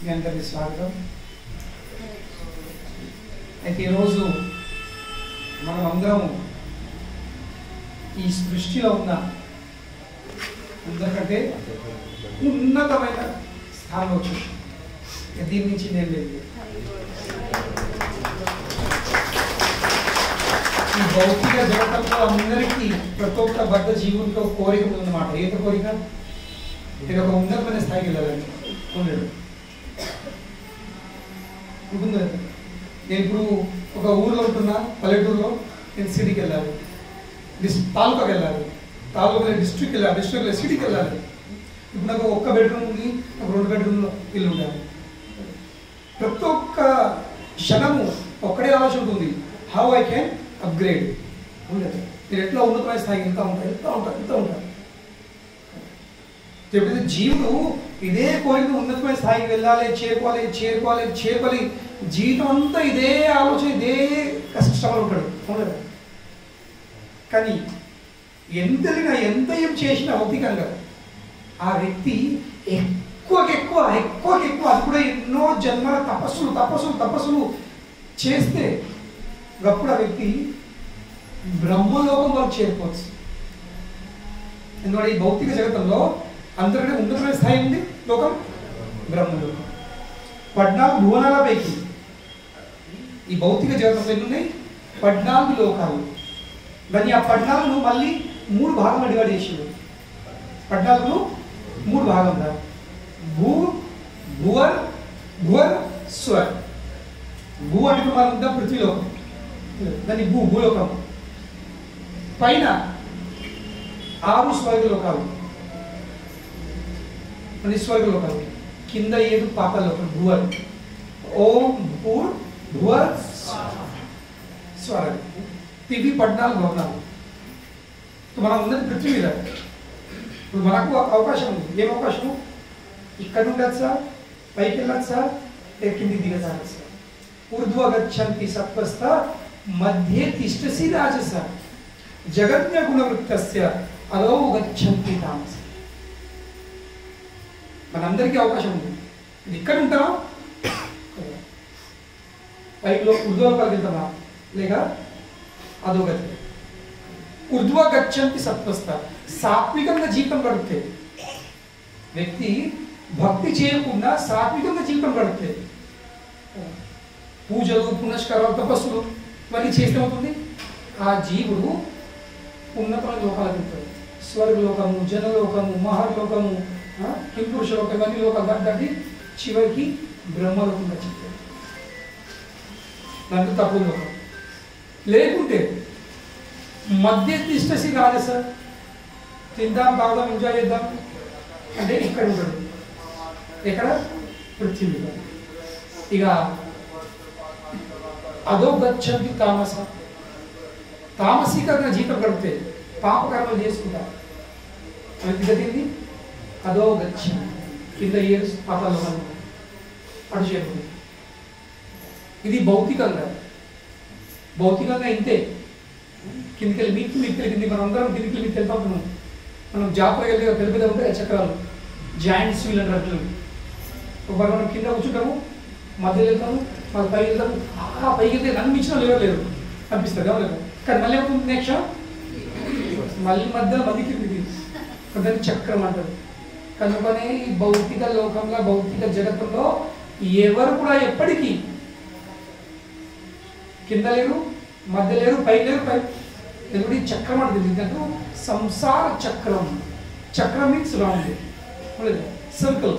మీ అందరికీ స్వాగతం. అయితే ఈరోజు మనం అందరం ఈ సృష్టిలో ఉన్న అందరికంటే ఉన్నతమైన స్థానం వచ్చేసి దీని నుంచి నేను లేదు. ఈ భౌతిక జగతంలో అందరికీ ప్రతి ఒక్క బద్ధ జీవునితో కోరిక ఉందన్నమాట. ఏదో కోరిక, నేను ఒక ఉన్నతమైన స్థాయికి వెళ్ళాలని ఉండడు ఉంటుంది. నేను ఇప్పుడు ఒక ఊర్లో ఉంటున్నా, పల్లెటూరులో, నేను సిటీకి వెళ్ళాలి, తాలూకాకి వెళ్ళాలి, తాలూకా డిస్ట్రిక్ట్కి వెళ్ళాలి, డిస్ట్రిక్ట్ సిటీకి వెళ్ళాలి. ఇప్పుడు నాకు ఒక్క బెడ్రూమ్ ఉంది, నాకు 2 బెడ్రూమ్లో ఇల్లు ఉండాలి. ప్రతి ఒక్క క్షణము ఒక్కడే ఆలోచన ఉంటుంది, హౌ ఐ క్యాన్ అప్గ్రేడ్. ఉండదు నేను ఎట్లా ఉన్నతమైన స్థాయికి వెళ్తా ఉంటాను. చెప్తే జీవుడు ఇదే కోరిక ఉన్నతమైన స్థాయికి వెళ్ళాలి, చేరుకోవాలి. జీవితం అంతా ఇదే ఆలోచన, ఇదే కష్టంలో ఉంటాడు. అవును. కానీ ఎంత ఏం చేసినా భౌతికంగా ఆ వ్యక్తి ఎక్కువ అది కూడా ఎన్నో జన్మల తపస్సులు చేస్తే అప్పుడు ఆ వ్యక్తి బ్రహ్మలోకం వరకు చేరుకోవచ్చు. ఎందుకంటే ఈ భౌతిక జగతంలో అందరికంటే ఉన్నతమైన స్థాయి ఉంది లోకం, బ్రహ్మలోకం. 14 భువనాల పైకి ఈ భౌతిక జగతంలో ఎన్ని ఉన్నాయి? 14 లోకాలు. దాన్ని ఆ 14ను మళ్ళీ 3 భాగాలు డివైడ్ చేసిండు. 14ను 3 భాగంగా భువర్ స్వర్. భూ అంటే మనం ఉందా పృథ్వీలోకం, దాన్ని భూలోకం. పైన 6 స్వర్గలోకాలు, స్వర్గలోకాలు. కింద 7 పాతాళలోకాలు. భువర్, ఓం భూర్ భువర్ స్వర్. ఇవి 14 భవనాలు. మనం ఉన్నది పృథ్వీ మీద. ఇప్పుడు మనకు అవకాశం ఉంది. ఏం అవకాశము? ఇక్కడ ఉండొచ్చా, పైకి వెళ్ళొచ్చా, కిందికి దిగజారచ్చా. ఊర్ధ్వ గచ్చంతి సత్వస్థ మధ్యే తిష్టసి రాజస జగన్య గుణవృత్తస్య అలో గచ్చంతి తామస. మనందరికీ అవకాశం ఉంది. ఇది ఇక్కడ ఉంటామా, పైకిలో ఊర్ధ్వలోకాలకు వెళ్తామా, లేక అధోగతి. ఊర్ధ్వ గచ్చంతి సత్వస్థ, సాత్వికంగా జీవితం గడిపితే వ్యక్తి భక్తి చేయకుండా సాత్వికంగా జీవితం గడిపితే, పూజలు పునస్కారాలు తపస్సులు ఇవన్నీ చేస్తే అవుతుంది ఆ జీవుడు ఉన్నతమైన లోకాలకు వెళ్తాడు. స్వర్గలోకము, జనలోకము, మహర్లోకము, కింపురుష లోకం, అన్ని లోకాలు దాటి చివరికి బ్రహ్మలోకం చెప్తాడు. దాంట్లో తప్పు లోకం. లేకుంటే మధ్య తిష్టసి రాజస, తిందాం తాగుదాం ఎంజాయ్ చేద్దాం అంటే ఇక్కడ ఉంటాడు. ఎక్కడ? పృథ్వీ. ఇక అదో గచ్చంతి తామస, తామసికంగా జీవితం గడిపితే పాపకర్మలు చేసుకుంటారు. అది గతింది అదో గచ్చం, కింద 7 పాతాలు అటు చేరుకుంది. ఇది భౌతికంగా ఇంతే. కిందికి కిందికి మనం అందరం కిందికి వెళ్తా ఉంటున్నాం. మనం జాతర వెళ్ళి పెద్ద ఉంటాయి చక్రాలు, జాయింట్స్ వీల్ అంటారు. మనం కింద కూర్చుంటాము, మధ్యలో వెళ్తాము, మన పైకి వెళ్తాము. పైకి వెళ్తే నన్ను మించిన లేరు అనిపిస్తుంది. ఎవరు కానీ మళ్ళీ ఏమవుతుంది? నెక్స్ట్ మళ్ళీ మధ్యలో కిందికి దాన్ని చక్రం అంటారు. కనుకనే ఈ భౌతిక లోకంలో, భౌతిక జగత్తులో ఎవరు కూడా ఎప్పటికీ కింద లేరు, మధ్య లేరు, పై లేరు. ఎందుకంటే ఈ చక్రం అంటే ఎందుకంటే సంసార చక్రం. చక్రం means round, circle.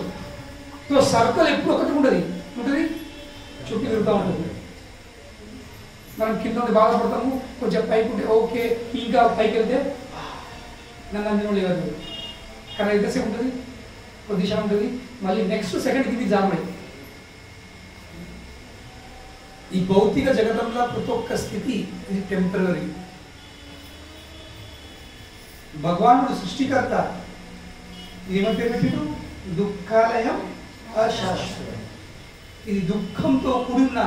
So circle ఎప్పుడు ఒకటి ఉంటుంది, చుట్టూ తిరుగుతూ ఉంటుంది. మనం కింద ఉండి బాధపడతాము, కొంచెం పైకి ఉంటే ఓకే, ఇంకా పైకి వెళ్తే నన్ను అందులో లేదు. కానీ ఎంతసేపు ఉంటుంది? కొద్దిసేపు ఉంటుంది, మళ్ళీ నెక్స్ట్ సెకండ్ కింది జామై. ఈ భౌతిక జగతంలో ప్రతి ఒక్క స్థితి ఇది టెంపరీ. భగవానుడు సృష్టికర్త ఏమంటే పెట్టిడు? దుఃఖాలయం అశాశ్వతం. ఇది దుఃఖంతో కూడిన,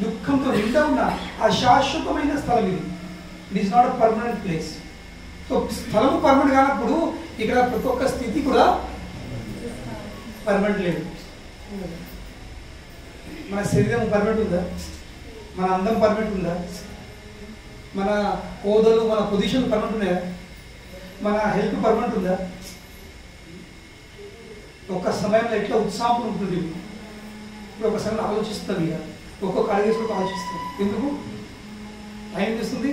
దుఃఖంతో నిండా ఉన్న అశాశ్వతమైన స్థలం ఇది. It is not a permanent place. So స్థలము పర్మనెంట్ కానప్పుడు ఇక్కడ ప్రతి ఒక్క స్థితి కూడా పర్మనెంట్ లేదు. మన శరీరం పర్మనెంట్ ఉందా? మన అందం పర్మనెంట్ ఉందా? మన హోదాలు మన పొజిషన్ పర్మనెంట్ ఉన్నాయా? మన హెల్త్ పర్మనెంట్ ఉందా? ఒక సమయంలో ఎట్లా ఉత్సాహం ఉంటుంది. ఇప్పుడు ఒకసారి ఆలోచిస్తాం, ఇక ఒక్కొక్క అడిగేసి ఆలోచిస్తాం. ఎందుకు టైం ఇస్తుంది?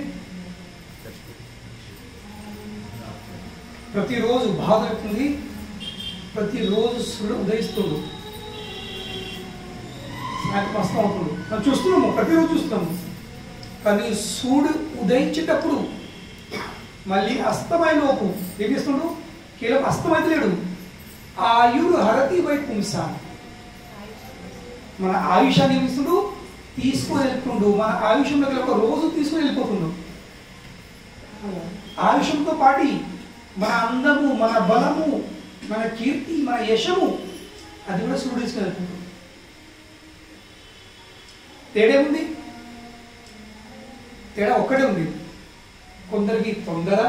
ప్రతిరోజు బాధ అవుతుంది, ప్రతిరోజు సూర్యుడు ఉదయిస్తుంది, సాయంత్రం అస్తం అవుతుంది. మనం చూస్తున్నాము, ప్రతిరోజు చూస్తున్నాము. కానీ సూర్యుడు ఉదయించేటప్పుడు మళ్ళీ అస్తమైన లోపు ఏం చేస్తున్నాడు? కేవలం అస్తమైతే లేడు, ఆయుడు హరతి వై పుంసా, మన ఆయుష్యాన్ని ఏమిస్తుడు? తీసుకుని వెళ్తుండు. మన ఆయుష్యంలో ఒక రోజు తీసుకుని వెళ్ళిపోతుండు. ఆయుష్యంతో పాటి మన అందము, మన బలము, మన కీర్తి, మన యశము అది కూడా సూర్యుడు తీసుకుని వెళ్తుండు. తేడా ఉంది, తేడా ఒక్కటే ఉంది. కొందరికి తొందర,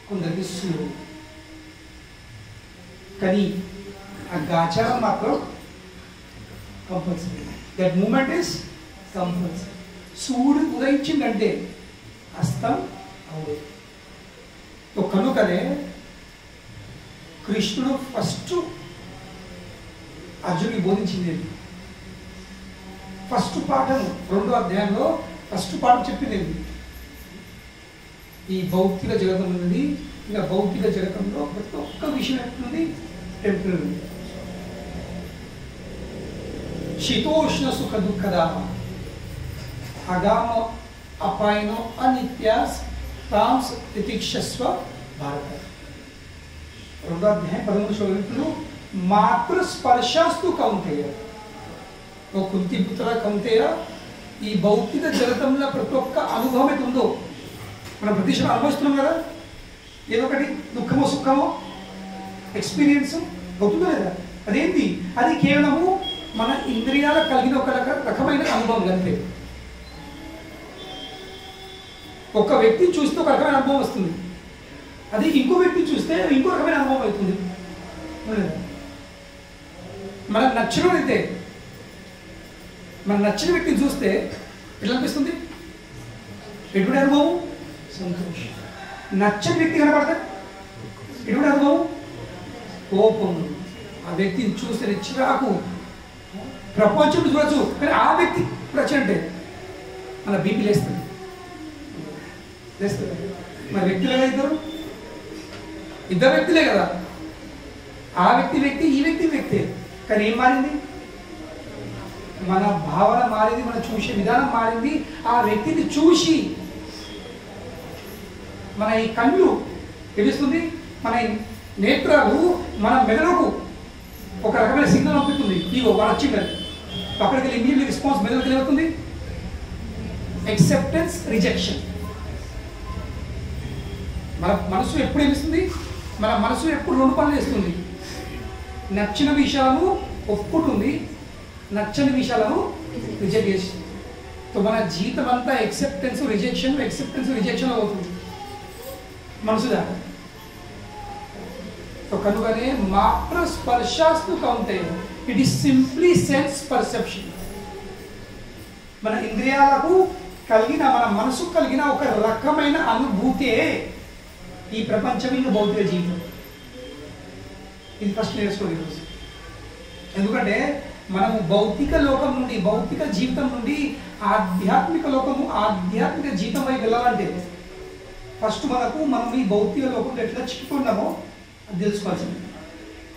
కొందరికి సూర్యుడు. కానీ ఆ గాచారం మాత్రం compulsory. That moment is compulsory. సూర్యుడు ఉదయించిందంటే అస్తం అవును. కనుకనే కృష్ణుడు ఫస్ట్ అర్జునుడికి బోధించింది. ఫస్ట్ పాఠం 2వ అధ్యాయంలో ఫస్ట్ పాఠం చెప్పింది ఈ భౌతిక జగతం ఉన్నది. ఇంకా భౌతిక జగతంలో ప్రతి ఒక్క విషయం ఎట్లుంది? టెంపరరీ. శీతోష్ణ సుఖ దుఃఖదా అగామ అపాయనో అనిత్యాస్ తాంస్ తితిక్షస్వ భారత. 2వ అధ్యాయం 13వ శ్లోకంలో మాతృ స్పర్శాస్తు కౌంతేయ, ఓ కుంతి పుత్ర కౌంతేయ, ఈ భౌతిక జగతంలో ప్రతి ఒక్క అనుభవం అయితే ఉందో మనం ప్రతిక్షణం అనుభవిస్తున్నాం కదా. ఏదో ఒకటి దుఃఖమో సుఖమో ఎక్స్పీరియన్స్ అవుతుందో లేదా? అదేంటి? అది కేవలము మన ఇంద్రియాలకు కలిగిన ఒక రకమైన అనుభవం అంతే. ఒక వ్యక్తిని చూస్తే ఒక రకమైన అనుభవం వస్తుంది, అది ఇంకో వ్యక్తిని చూస్తే ఇంకో రకమైన అనుభవం అవుతుంది. మనకు నచ్చిన అయితే, మన నచ్చిన వ్యక్తిని చూస్తే ఎట్లా అనిపిస్తుంది? ఎటువంటి అనుభవం? సంతోషం. నచ్చని వ్యక్తి కనపడతా ఎటువంటి అనుభవం? కోపం. ఆ వ్యక్తిని చూస్తే చిరాకు, ప్రపంచం చూడచ్చు. కానీ ఆ వ్యక్తి ప్రచంటే మన బీపీ లేస్తుంది. మన వ్యక్తులే కదా, ఇద్దరు వ్యక్తులే కదా. ఆ వ్యక్తి, ఈ వ్యక్తి. కానీ ఏం మారింది? మన భావన మారింది, మన చూసే విధానం మారింది. ఆ వ్యక్తిని చూసి మన ఈ కళ్ళు తెలుస్తుంది, మన నేత్రాలు మన మెదడుకు ఒక రకమైన సిగ్నల్ పంపుతుంది. ఇగో వాడు వచ్చిందని అక్కడికి వెళ్ళి ఇమీడియట్లీ రెస్పాన్స్ మెదడుకి ఏమవుతుంది? Acceptance, rejection. మన మనసు ఎప్పుడు ఏమిస్తుంది? మన మనసు ఎప్పుడు 2 పనులు చేస్తుంది. నచ్చిన విషయాలను ఒప్పుకుంటుంది, నచ్చని విషయాలను రిజెక్ట్ చేస్తుంది. సో మన జీవితం అంతా యాక్సెప్టెన్స్ రిజెక్షన్ అవుతుంది మనసు దాకా. సో కనుకనే మాత్ర స్పర్శాస్తు కౌంతేయ, it is simply sense perception. మన ఇంద్రియాలకు కలిగిన, మన మనసుకు కలిగిన ఒక రకమైన అనుభూతే ఈ ప్రపంచం, ఇంకా భౌతిక జీవితం. ఇది ఫస్ట్ నేర్చుకోండి ఈరోజు. ఎందుకంటే మనము భౌతిక లోకం నుండి, భౌతిక జీవితం నుండి ఆధ్యాత్మిక లోకము, ఆధ్యాత్మిక జీవితం వైపు వెళ్ళాలంటే ఫస్ట్ మనం ఈ భౌతిక లోకంలో ఎట్లా చిక్కుకున్నామో అది తెలుసుకోవాల్సింది.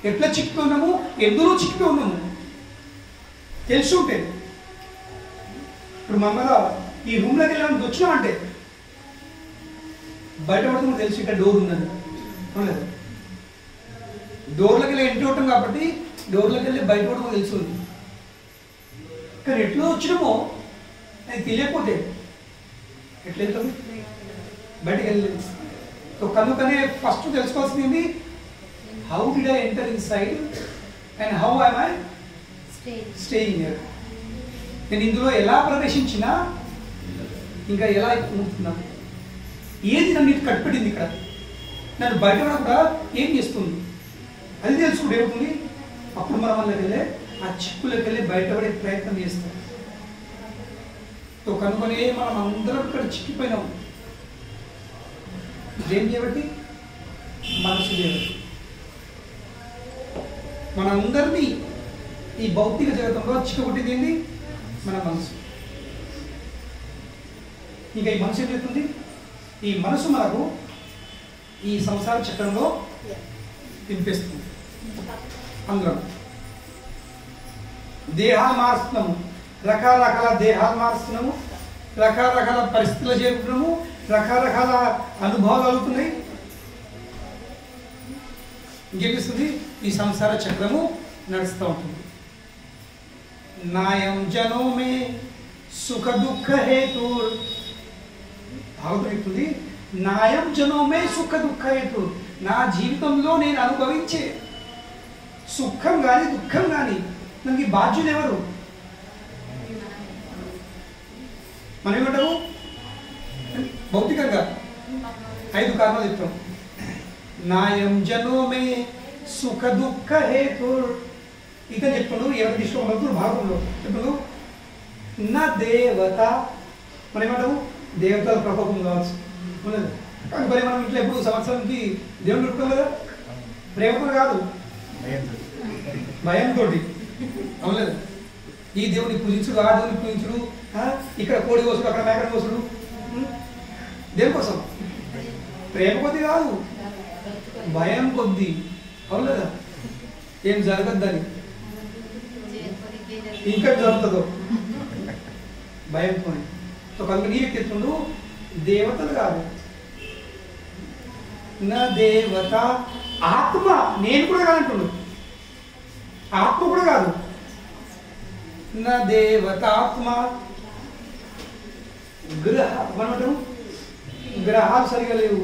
ఎట్లా చిక్కుకున్నాము, ఎందులో చిక్కి ఉన్నాము తెలిసి ఉంటే. ఇప్పుడు మన ఈ రూమ్లోకి వెళ్ళాలని వచ్చినామంటే బయట పడుతుంది తెలుసు, ఇక్కడ డోర్ ఉందని. అవునలేదు, డోర్లోకి వెళ్ళి ఎంట్రీ ఉంటాం కాబట్టి డోర్లోకి వెళ్ళి బయట పడమో తెలుస్తుంది. కానీ ఎట్లా వచ్చినామో అది తెలియకపోతే ఎట్లా వెళ్తాము? బయటకు వెళ్ళలేదు. సో కనుకనే ఫస్ట్ తెలుసుకోవాల్సింది, how did I enter in side and how I my staying here. నేను ఇందులో ఎలా ప్రవేశించినా ఇంకా ఎలా ఉంటున్నా, ఏది నన్ను కట్టిపెట్టింది, ఇక్కడ నన్ను బయట కూడా ఏం చేస్తుంది అది తెలుసుకుంటే ఏమవుతుంది? అప్పుడు మనం వల్ల వెళ్ళే ఆ చిక్కులోకి వెళ్ళి బయటపడే ప్రయత్నం చేస్తాం. కనుకొని మనం అందరం ఇక్కడ చిక్కిపోయినాం. ఇదేం చేయబట్టి? మనసు చేయబట్టి. మనందరినీ ఈ భౌతిక జగతంలో చిక్కబుట్టింది ఏంటి? మన మనసు. ఇంకా ఈ మనసు ఏం చెప్తుంది? ఈ మనసు మనకు ఈ సంసార చక్రంలో తింపేస్తుంది. అందరం దేహాలు మారుస్తున్నాము, రకరకాల దేహాలు మారుస్తున్నాము, రకరకాల పరిస్థితులు చేరుతున్నాము, రకరకాల అనుభవాలు అవుతున్నాయి. ఇంకేమిస్తుంది? ఈ సంసార చక్రము నడుస్తూ ఉంటుంది. నాయం జనో మే సుఖ దుఃఖ హేతు. భాగవతం చెప్తుంది, నాయం జనో మే సుఖ దుఃఖ హేతు. నా జీవితంలో నేను అనుభవించే సుఖం కానీ దుఃఖం కానీ మనకి బాధ్యులు ఎవరు? మనం ఏమంటాము? భౌతికంగా 5 కారణాలు చెప్తాం. నాయం జనో మే సుఖ దుఃఖ హేతు. ఇక చెప్తున్నాడు, ఎవరి తీసుకోవద్దు భాగంలో చెప్తున్నాడు. నా దేవత. మనం ఏమంటాము? దేవతల ప్రకోపం కావచ్చు. కానీ మరి మనం ఇంట్లో ఎప్పుడు సంవత్సరానికి దేవుని పెట్టుకోం కదా. ప్రేమతో కాదు, భయంతో. అవునలేదు? ఈ దేవుని పూజించుడు, ఆ దేవుని పూజించుడు, ఇక్కడ కోడి కోసుడు, అక్కడ మేకడ కోసుడు. దేనికోసం? ప్రేమ కొద్ది కాదు, భయం కొద్ది. అవును కదా? ఏం జరగద్దని, ఇంకా జరుగుతుందో భయంతో. కనుక నీ వ్యక్తిత్వంలో దేవతలు కాదు. నా దేవత ఆత్మ. నేను కూడా కాదంటున్నాడు, ఆత్మ కూడా కాదు. నా దేవత ఆత్మ. మనమంటారు గ్రహాలు సరిగా లేవు.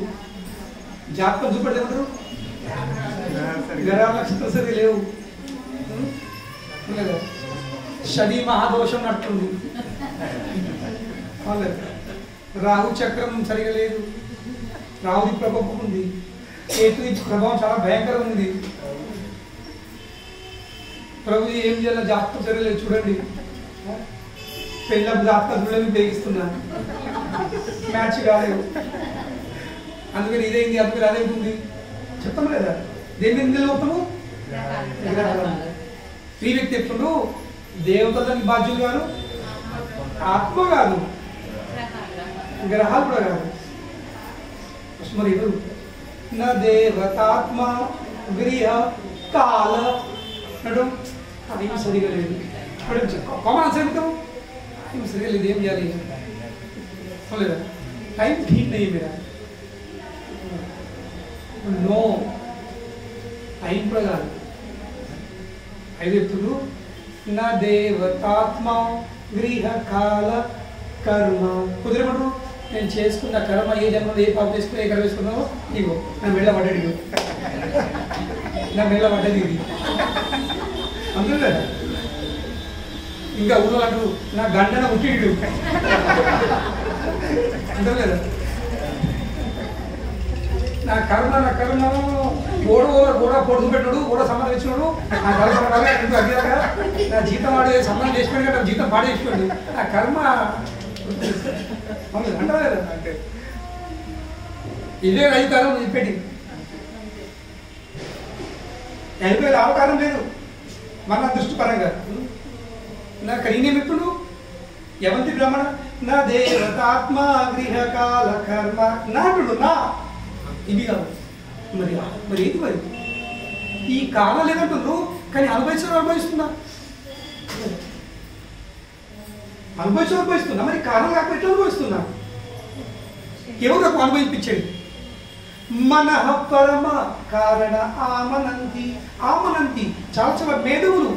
జాతకం చూపెడితే ఏమంటారు? గ్రహాల నక్షత్రం సరిగా లేవు. శని మహాదోషం నట్టుంది. రాహు చక్రం సరిగా లేదు, రాహుది ప్రభావం ఉంది, కేతు ప్రభావం చాలా భయంకరంగా ఉంది. ప్రభు ఏం చేయాలో జాతకం సరిగా లేదు. చూడండి, పెళ్ళప్పుడు జాతకం చూడలేదు, ఉపయోగిస్తున్నా, మ్యాచ్ కాలేదు, అందుకని ఇదేంది, అందుకని అదేంటుంది చెప్తాం లేదా? దేని మీద నిలబడతాము? ఈ వ్యక్తి ఎప్పుడు దేవతలకి బాధ్యులు కాదు, ఆత్మ కాదు, గ్రహాలు కూడా కాదు. మరి ఎవరు? నా దేవతాత్మ గృహ కాల నడు. ఏం సరిగా లేదు. కామన్ ఆన్సర్ చెప్తాము, ఏం సరిగా లేదు, ఏం చేయాలి? లేదా టైం ठीक नहीं मेरा. నో, టైం కూడా కాదు. ఐదు చెప్తున్నారు. నా దేవతాత్మ గృహ కాల కర్మ. కుదిరేమంటారు? నేను చేసుకున్న కర్మ, ఏ జన్మలో ఏ పాపం చేసుకుని ఏ కర్మ వేసుకున్నావో ఇగో నా మెళ్ళ పడ్డాడు, నా మెళ్ళ పడ్డది ఇది. అందరూ లేదా? ఇంకా ఊళ్ళో అంటారు నా గండన ఉట్టిడు, అందరూ లేదా? నా కర్మ కూడా పొడుగు పెట్టాడు, కూడా సంబంధం ఇచ్చినాడు, నా కర్మ అగ్గిరాక నా జీతం ఆడే సంబంధం చేసిపోయాడు కదా, జీతం పాడేసిపోయాడు. నా కర్మ అంటారా లేదా? అంటే ఇదే 5 కాలం చెప్పేది. 50 అవకాశం లేదు మన దృష్టిపరంగా. నాకు నేనేం ఎప్పుడు ఎవంతి బ్రహ్మణ నా దేవతాత్మ గృహకాల కర్మ నాటుడు నా ఇవి కాదు. మరి మరి ఏంటి మరి ఈ కాలం లేదంటున్నారు, కానీ అనుభవిస్తున్నా, అనుభవిస్తున్నా. మరి కారణం కాకపోతే ఎట్లా అనుభవిస్తున్నా? ఎవరు నాకు అనుభవించాడు? మన పరమ కారణ ఆమనంతి. ఆమనంతి చాలా చాలా మేధవులు,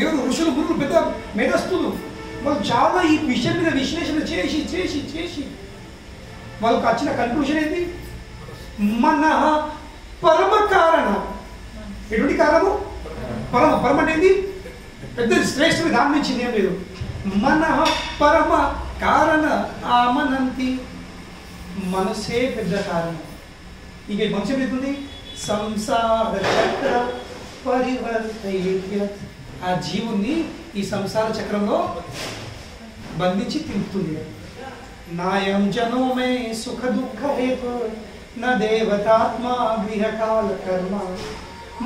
ఎవరు? ఋషులు, గురువులు, పెద్ద మేధస్తులు. వాళ్ళు చాలా ఈ విషయం మీద విశ్లేషణ చేసి చేసి చేసి వాళ్ళకి వచ్చిన కన్క్లూషన్ ఏంటి? మన పరమ కారణ. ఎటువంటి కారణము? పరమ అంటే ఏంటి? పెద్ద శ్రేష్ఠుడు, దాని నుంచి ఏం లేదు. మన పరమ కారణ ఆమనంతి. మనసే పెద్ద కారణం. ఇంక మనసు ఏమవుతుంది? సంసార చక్ర పరివర్తయేత్. ఆ జీవుని ఈ సంసార చక్రంలో బంధించి తిప్పుతుంది. నాయం జనోమే సుఖ దుఃఖ హేతు న దేవతాత్మా గృహకాల కర్మ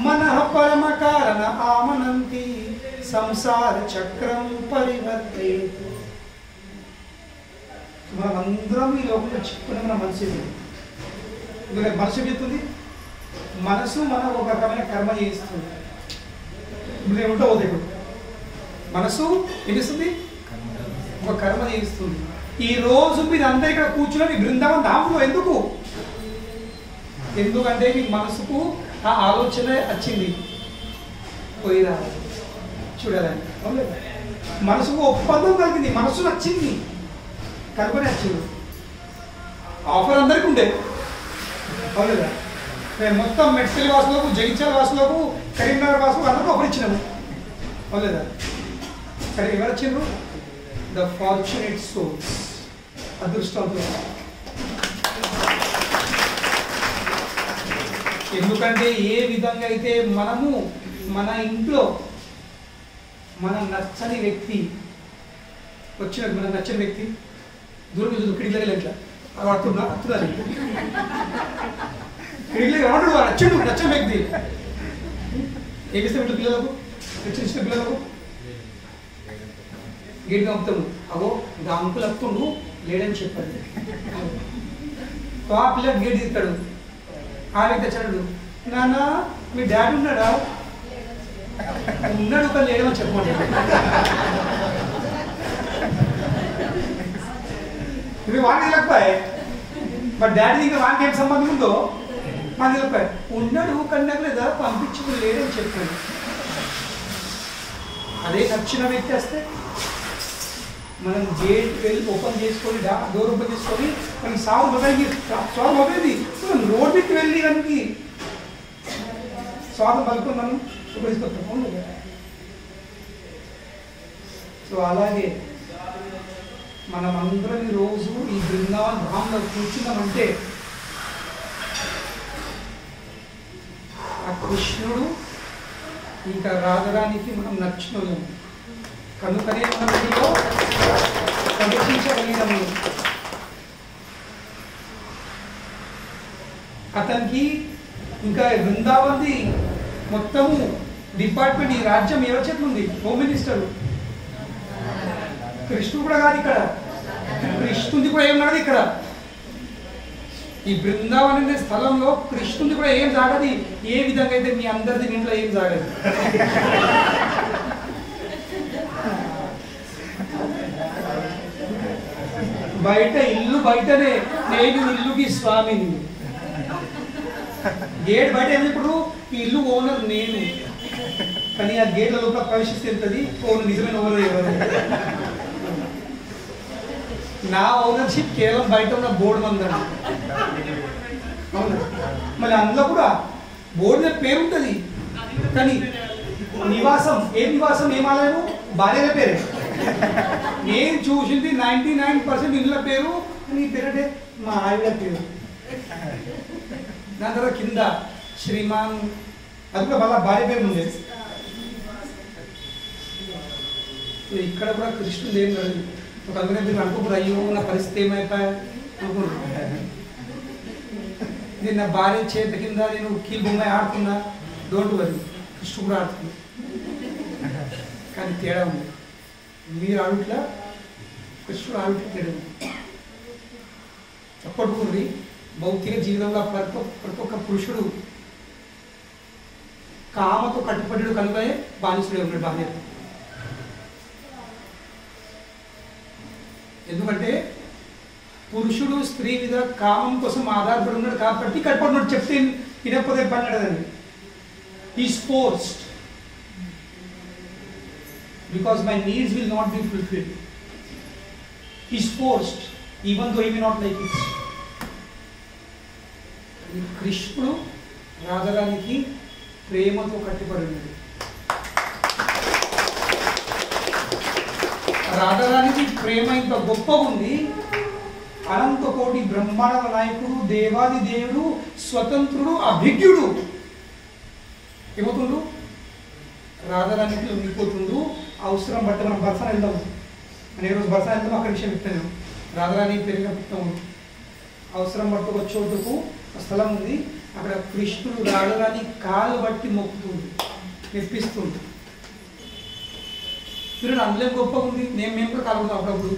మనః పరమ కారణ ఆమనంతి సంసార చక్రం పరివర్తయేత్. మనం అందరం ఈ లోకంలో చెప్పుకునే మన మనసు మనసు చెప్తుంది. మనసు మనం ఒక రకమైన కర్మ చేయిస్తుంది. ఇప్పుడు ఏమిటో ఇప్పుడు మనసు ఏమిస్తుంది? ఒక కర్మ చేయిస్తుంది. ఈ రోజు మీరు అందరు ఇక్కడ కూర్చుని బృందావన్ ధామంలో ఎందుకంటే మీ మనసుకు ఆ ఆలోచన వచ్చింది, పోయి రావాలి చూడాలని. మనసుకు ఒప్పందం కలిగింది, మనసు నచ్చింది కనుకొని వచ్చింది. ఆఫర్ అందరికీ ఉండే అవులేదా? మేము మొత్తం మెడ్సిల్ వాసులకు, జగిత్యాల వాసులకు, కరీంనగర్ వాసులకు అందరికీ ఆఫర్ ఇచ్చినాము అవులేదా? కానీ ఎవరు వచ్చిండ్రు? ద ఫార్చునేట్ సోల్స్, అదృష్టవంతులు. ఎందుకంటే ఏ విధంగా అయితే మనము మన ఇంట్లో మన నచ్చని వ్యక్తి వచ్చినట్టు, మన నచ్చని వ్యక్తి దూరం కిడికి ఇట్లా అత్తున్నారు కిడికి రాడు, నచ్చడు నచ్చని వ్యక్తి ఏమిస్తాం ఇంట్లో పిల్లలకు, నచ్చిన పిల్లలకు గేట్ పంపుతాము. అగో ఇంకా అంకులు అత్తుండు లేడని చెప్పాడు. ఆ పిల్లకి గేట్ తీస్తాడు. ఆ వ్యక్తి వచ్చాడు, నాన్న మీ డాడీ ఉన్నాడా? ఉన్నాడు కానీ లేడమని చెప్పమంటాడు. ఇవి వాడికి తెలియకపోయే, బట్ డాడీ ఇంకా వాడికి ఏం సంబంధం ఉందో మాకు తెలియకపోయా. ఉన్నాడు కానీ నాకు లేదా పంపించుకుని లేడని చెప్పాడు. అదే నచ్చిన వ్యక్తి వస్తే మనం గేట్ వెళ్ళి ఓపెన్ చేసుకొని, డోర్ ఓపెన్ చేసుకొని మనకి సాగు మొదలైంది, స్వాగతం అవుతుంది. మనం రోడ్డుకి వెళ్ళి మనకి స్వాగతం పలుకొని మనం ఉపయోగిస్తాం. సో అలాగే మనం అందరం ఈరోజు ఈ బృందావన్ ధామంలో కూర్చున్నామంటే ఆ కృష్ణుడు ఇంకా రాజరానికి మనం నచ్చినోళ్ళము కనుకనే మనం ఇందులో ప్రదర్శించగలిగినాము. అతనికి ఇంకా బృందావన్ది మొత్తము డిపార్ట్మెంట్, ఈ రాజ్యం ఎవరి చేతులు ఉంది? Home minister. కృష్ణుడు కూడా కాదు ఇక్కడ, కృష్ణుడి కూడా ఏం కాదు ఇక్కడ. ఈ బృందావన్ అనే స్థలంలో కృష్ణుడి కూడా ఏం సాగదు. ఏ విధంగా అయితే మీ అందరిది ఇంట్లో ఏం సాగదు. బయట ఇల్లు బయటనే, నేను ఇల్లుకి స్వామిని. గేట్ బయట ఏమి, ఇప్పుడు ఈ ఇల్లు ఓనర్ నేను, కానీ ఆ గేట్ల లోపల ప్రవేశిస్తే వెళ్తుంది ఓనర్, నిజమైన ఓనర్ ఎవరు? నా ఓనర్షిప్ కేవలం బయట ఉన్న బోర్డు మందని. అవునా? మళ్ళీ అందులో కూడా బోర్డు మీద పేరు ఉంటుంది, కానీ నివాసం ఏం నివాసం, ఏం ఆలయము? భార్యల పేరే. నేను చూసింది 99% ఇళ్ళ పేరు, నీ పేరంటే మా ఆవిడ పేరు. దాని తర్వాత కింద శ్రీమాన్, అది కూడా మళ్ళా భార్య పేరు ఉంది. ఇక్కడ కూడా కృష్ణుడు ఏం కాదు. ఒక అందుకనే మీరు అనుకోకూడదు, అయ్యో నా పరిస్థితి ఏమైపోయా అనుకుంటున్నాను. నేను నా భార్య చేత కింద నేను కీల్ బొమ్మాయి ఆడుతున్నా, డోంట్ వరీ, కృష్ణుడు కూడా ఆడుతున్నా. కానీ తేడా ఉంది. మీరు ఆడుట్లా, కృష్ణుడు ఆడుట్లా తేడా ఉంది. అప్పటికి భౌతిక జీవితంలో ప్రతి ఒక్క పురుషుడు కామతో కట్టుబడి కనుకనే బానిసుడే ఉన్నాడు భార్య. ఎందుకంటే పురుషుడు స్త్రీ మీద కామం కోసం ఆధారపడి ఉన్నాడు కాబట్టి కట్టుబడినాడు. చెప్తే వినకపోతే పన్నాడని is forced because my needs will not be fulfilled. He is forced even though he may not like it. కృష్ణుడు రాజరానికి ప్రేమతో కట్టుబడి ఉన్నాడు. రాజరానికి ప్రేమ ఇంత గొప్పగా ఉంది. అనంత కోటి బ్రహ్మాండ నాయకుడు, దేవాది దేవుడు, స్వతంత్రుడు, అభిజ్ఞుడు ఏమవుతుండు? రాధారానికి ఉండిపోతుండు. అవసరం బట్టి మనం బర్సాన వెళ్దాము అని, రోజు బర్సాన వెళ్దాము, అక్కడ విషయం చెప్తాను. రాధారాణి పెరిగిన పుట్టాము, అవసరం బట్టి ఒక చోటుకు స్థలం ఉంది, అక్కడ కృష్ణుడు రాధారాణి కాలు బట్టి మొక్కుతుంది, మెప్పిస్తుంది. మీరు అందులో గొప్ప ఉంది, మేము కూడా కాలుగుతాం అప్పుడప్పుడు.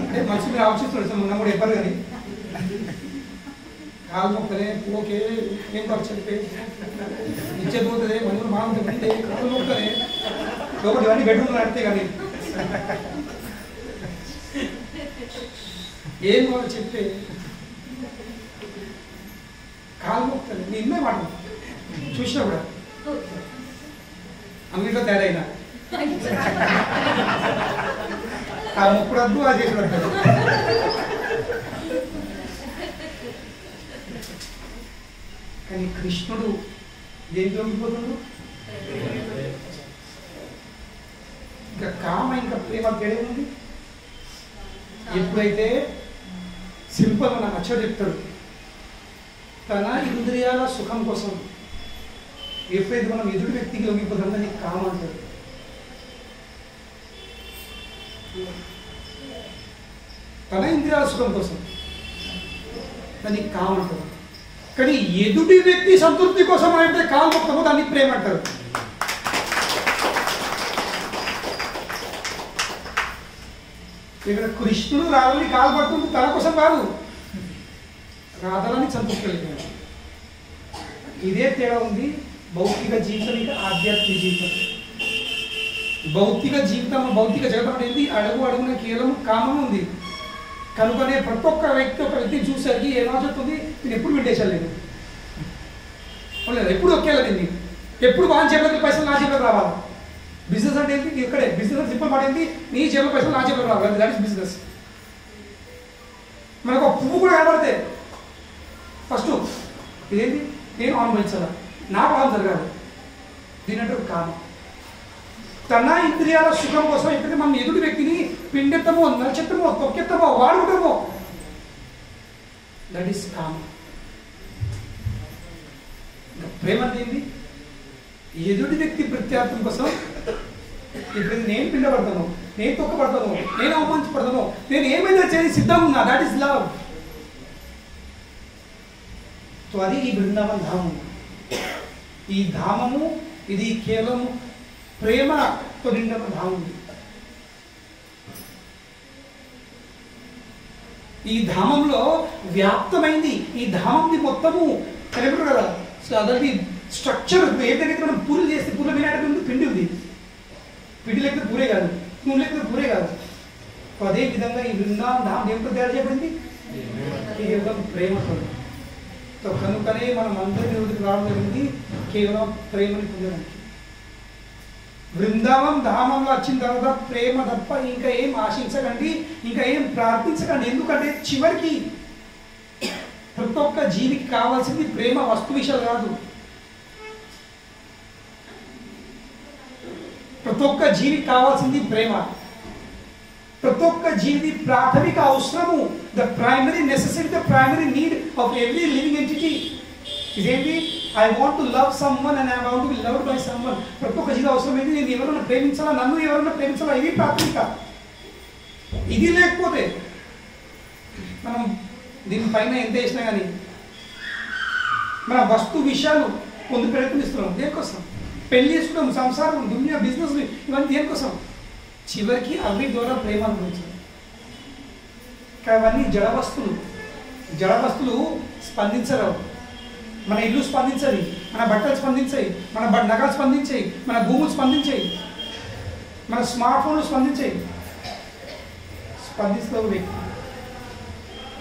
అంటే మనసు మీరు ఆలోచిస్తున్నాడు, మొన్న కూడా చెప్పారు కానీ కాలు మొక్కలే ఓకే ఏం ఖర్చు ఇచ్చేపోతుంది, మనం బాగుంటుంది, కాలు మొక్కలే ఒకటి ఇవన్నీ బెడ్రూమ్ నడితే కానీ ఏం వాళ్ళు చెప్తే కాలు మొక్కలు నేను ఇన్నే మాట చూసినా కూడా అన్నింటిలో తయారైనా ఆ ముప్పుడు వద్దు అది చేసి పెడతాడు. కానీ కృష్ణుడు దేనికి లొంగిపోతుండు? ఇంకా కామ ఇంకా ప్రేమ తేడా ఉంది. ఎప్పుడైతే సింపుల్ నాకు నచ్చో చెప్తాడు, తన ఇంద్రియాల సుఖం కోసం ఎప్పుడైతే మనం ఎదుటి వ్యక్తికి లొంగిపోతుందో దాన్ని కామ అంటాడు. తన ఇంద్రియాల సుఖం కోసం దాన్ని కామ అంటారు. కానీ ఎదుటి వ్యక్తి సంతృప్తి కోసం అంటే కాలు మొత్తమో దాన్ని ప్రేమ అంటారు. ఇక్కడ కృష్ణుడు రాధని కాలు పడుతుంది, తన కోసం కాదు, రాధలని సంతృప్తి కలిగాడు. ఇదే తేడా ఉంది భౌతిక జీవితం ఇంకా ఆధ్యాత్మిక జీవితం. భౌతిక జీవితం, భౌతిక జగతం అనేది అడుగు అడుగున కేవలం కామం ఉంది. కనుకనే ప్రతి ఒక్క వ్యక్తిని చూసరికి ఏమో చెప్తుంది, నేను ఎప్పుడు వింటేసలేదు ఎప్పుడు ఒకేలా తింది, ఎప్పుడు బాగా చేపలకి పైసలు నా చేపలకు రావాలి. బిజినెస్ అంటే ఏంటి? ఇక్కడే బిజినెస్ సింపుల్ మాట ఏంటి? నీ చేపల పైసలు నా చేపలకు రావాలి, దట్ ఇస్ బిజినెస్. మనకు ఒక పువ్వు కూడా కనబడితే ఫస్ట్ ఇదేంటి, నేను ఆనందించాలా, నాకు ఆనందం జరగాలి, దీనంటే కామం. తన ఇంద్రియాల సుఖం కోసం ఎప్పుడైతే మనం ఎదుటి వ్యక్తిని పిండెత్తమో, నరచెత్తమో, తొక్కెత్తమో, వాడుకుంటామో, దట్ ఈస్ కామ. ప్రేమ ఏంటి? ఎదుటి వ్యక్తి ప్రత్యార్థం కోసం ఎప్పుడైతే నేను పిండబడతాను, నేను తొక్కబడతాను, నేను అవమానించబడతాను, నేను ఏమైనా చేసి సిద్ధంగా ఉన్నా, దాట్ ఈస్ లవ్. సో అది ఈ బృందావన్ ధామం. ఈ ధామము ఇది కేవలం ప్రేమతో నిండిన ధామం. ఈ ధామంలో వ్యాప్తమైంది, ఈ ధామంది మొత్తము కరెక్ట్ కదా. సో అదొకటి స్ట్రక్చర్. ఏదైతే మనం పూలు చేస్తే పూల వినాయక పిండి ఉంది, పిండి లేకపోతే పూరే కాదు, నూనె లేకపోతే పూరే కాదు. సో అదే విధంగా ఈ బృందావన్ ధామం దేంతో తయారు చేయబడింది? కేవలం ప్రేమతో. సో కనుకనే మనం అందరి రోజుకి రావడం జరిగింది కేవలం ప్రేమని పొందడానికి. బృందావన్ ధామంలో వచ్చిన తర్వాత ప్రేమ తప్ప ఇంకా ఏం ఆశించకండి, ఇంకా ఏం ప్రార్థించకండి. ఎందుకంటే చివరికి ప్రతి ఒక్క జీవికి కావాల్సింది ప్రేమ, వస్తు విషయాలు కాదు. ప్రతి ఒక్క జీవికి కావాల్సింది ప్రేమ. ప్రతి ఒక్క జీవి ప్రాథమిక అవసరము, the primary necessity, the primary need of every living entity ఇదేంటి? I want to love someone and I want to be loved by someone. ప్రతి ఒక్క జీవి అవసరం ఏంటి? నేను ఎవరైనా ప్రేమించాలా, నన్ను ఎవరైనా ప్రేమించాలా, ఇది ప్రాథమిక. ఇది లేకపోతే మనం దీనిపైన ఎంత వేసినా కానీ మన వస్తు విషయాలు పొందు ప్రయత్నిస్తున్నాం. దేనికోసం? పెళ్లి చేసుకుంటాం, సంసారం, దునియా, బిజినెస్, ఇవన్నీ దేనికోసం? చివరికి అవి ద్వారా ప్రేమ అనుభవించాలి. అవన్నీ జడవస్తులు. జడవస్తులు స్పందించరావు. మన ఇల్లు స్పందించది, మన బట్టలు స్పందించాయి, మన నగలు స్పందించాయి, మన భూములు స్పందించాయి, మన స్మార్ట్ ఫోన్లు స్పందించాయి. స్పందిస్తే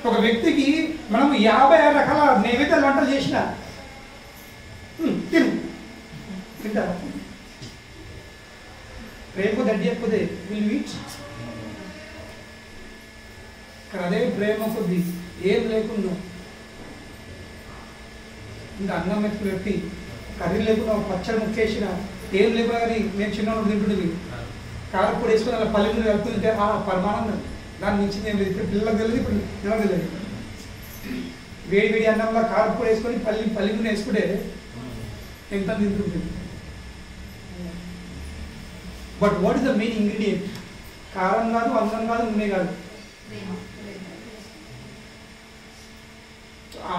ఒక వ్యక్తికి మనం 56 రకాల నైవేద్యాలు వంటలు చేసిన తింటారా? ప్రేమ గడ్డి అయిపోతే విల్ వీట్. అదే ప్రేమ కొద్ది ఏం లేకుండా ఇంకా అన్నం ఎత్తుకు పెట్టి కర్రీ లేకుండా పచ్చడి ముక్కేసిన ఏం లేకుండా కానీ మేము చిన్నప్పుడు తింటుండేవి. కారపొడి వేసుకుని అలా పల్లె మీద వెళ్తుంటే ఆ పరమానందం దాన్ని మించింది ఏం లేదు. ఇప్పుడు పిల్లలకు తెలియదు, ఇప్పుడు పిల్లలకు తెలియదు. వేడి వేడి అన్నంలో కారపొడి వేసుకొని పల్లి మీద వేసుకుంటే ఎంత తింటుంటుంది. But what is the main ingredient? కారం కాదు, అన్నం కాదు, నూనె కాదు, ఆ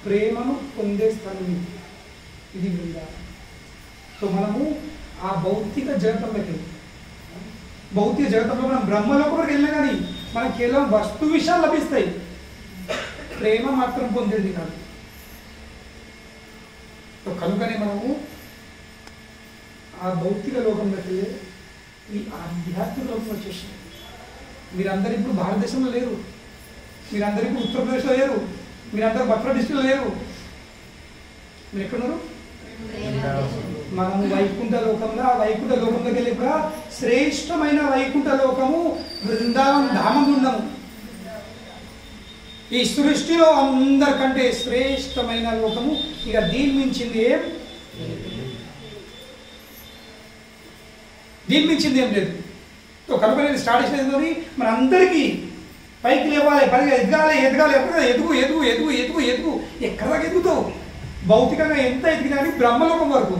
ప్రేమను పొందే స్థలం ఇది బృందావనం. సో మనము ఆ భౌతిక జగతంలోకి, భౌతిక జగతంలో మనం బ్రహ్మలోకి వెళ్ళినా కానీ మనకి కేవలం వస్తు విషయాలు లభిస్తాయి, ప్రేమ మాత్రం పొందేది కాదు. సో కనుకనే మనము ఆ భౌతిక లోకంలోకి వెళ్ళి ఈ ఆధ్యాత్మిక లోకం వచ్చేసాం. మీరందరూ ఇప్పుడు భారతదేశంలో లేరు, మీరందరూ ఇప్పుడు ఉత్తరప్రదేశ్లో లేరు, మీరందరూ మథుర డిస్ట్రిక్ట్లో లేరు, మీరు ఎక్కడున్నారు? మనము వైకుంఠ లోకంలో, ఆ వైకుంఠ లోకంలోకి వెళ్ళి కూడా శ్రేష్టమైన వైకుంఠ లోకము బృందావన ధామం ఉన్నాము. ఈ సృష్టిలో అందరికంటే శ్రేష్టమైన లోకము ఇక దీని మించింది ఏం, దీని మించింది ఏం లేదు. కనుక నేను స్టార్ట్ చేసేది మన అందరికీ పైకి లేవాలి, పైగా ఎదగాలి, ఎదగాలి, ఎదుగు ఎదుగు ఎదుగు ఎదుగు ఎదుగు. ఎక్కడ దాకా ఎదుగుతావు? భౌతికంగా ఎంత ఎదిగినా కానీ బ్రహ్మలోకం వరకు,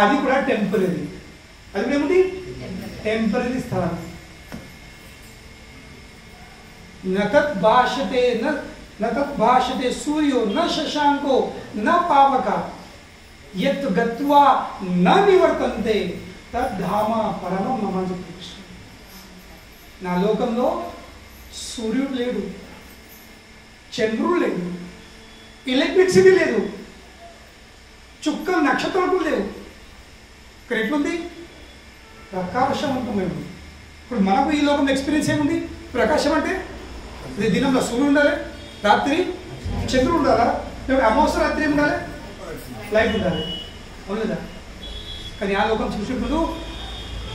అది కూడా టెంపరీ. అది కూడా ఏమిటి? టెంపరీ స్థలం. నతత్ భాషతే సూర్యో న శశాంకో న పావక యత్ గత్వా న నివర్తంతే తద్ధామ పరమం మమ అని చెప్పి కృష్ణ. నా లోకంలో సూర్యుడు లేడు, చంద్రుడు లేడు, ఎలక్ట్రిసిటీ లేదు, చుక్కలు నక్షత్రాలు లేవు. ఇక్కడ ఎట్లుంది? ప్రకాశవంతమైన. ఇప్పుడు మనకు ఈ లోకం ఎక్స్పీరియన్స్ ఏముంది? ప్రకాశం అంటే దినంలో సూర్యుడు ఉండాలి, రాత్రి చంద్రుడు ఉండాలా, అమావాస్య రాత్రి ఏమి ఉండాలి? లైట్ ఉండాలి, అవునుదా? కానీ ఆ లోకం చూసినప్పుడు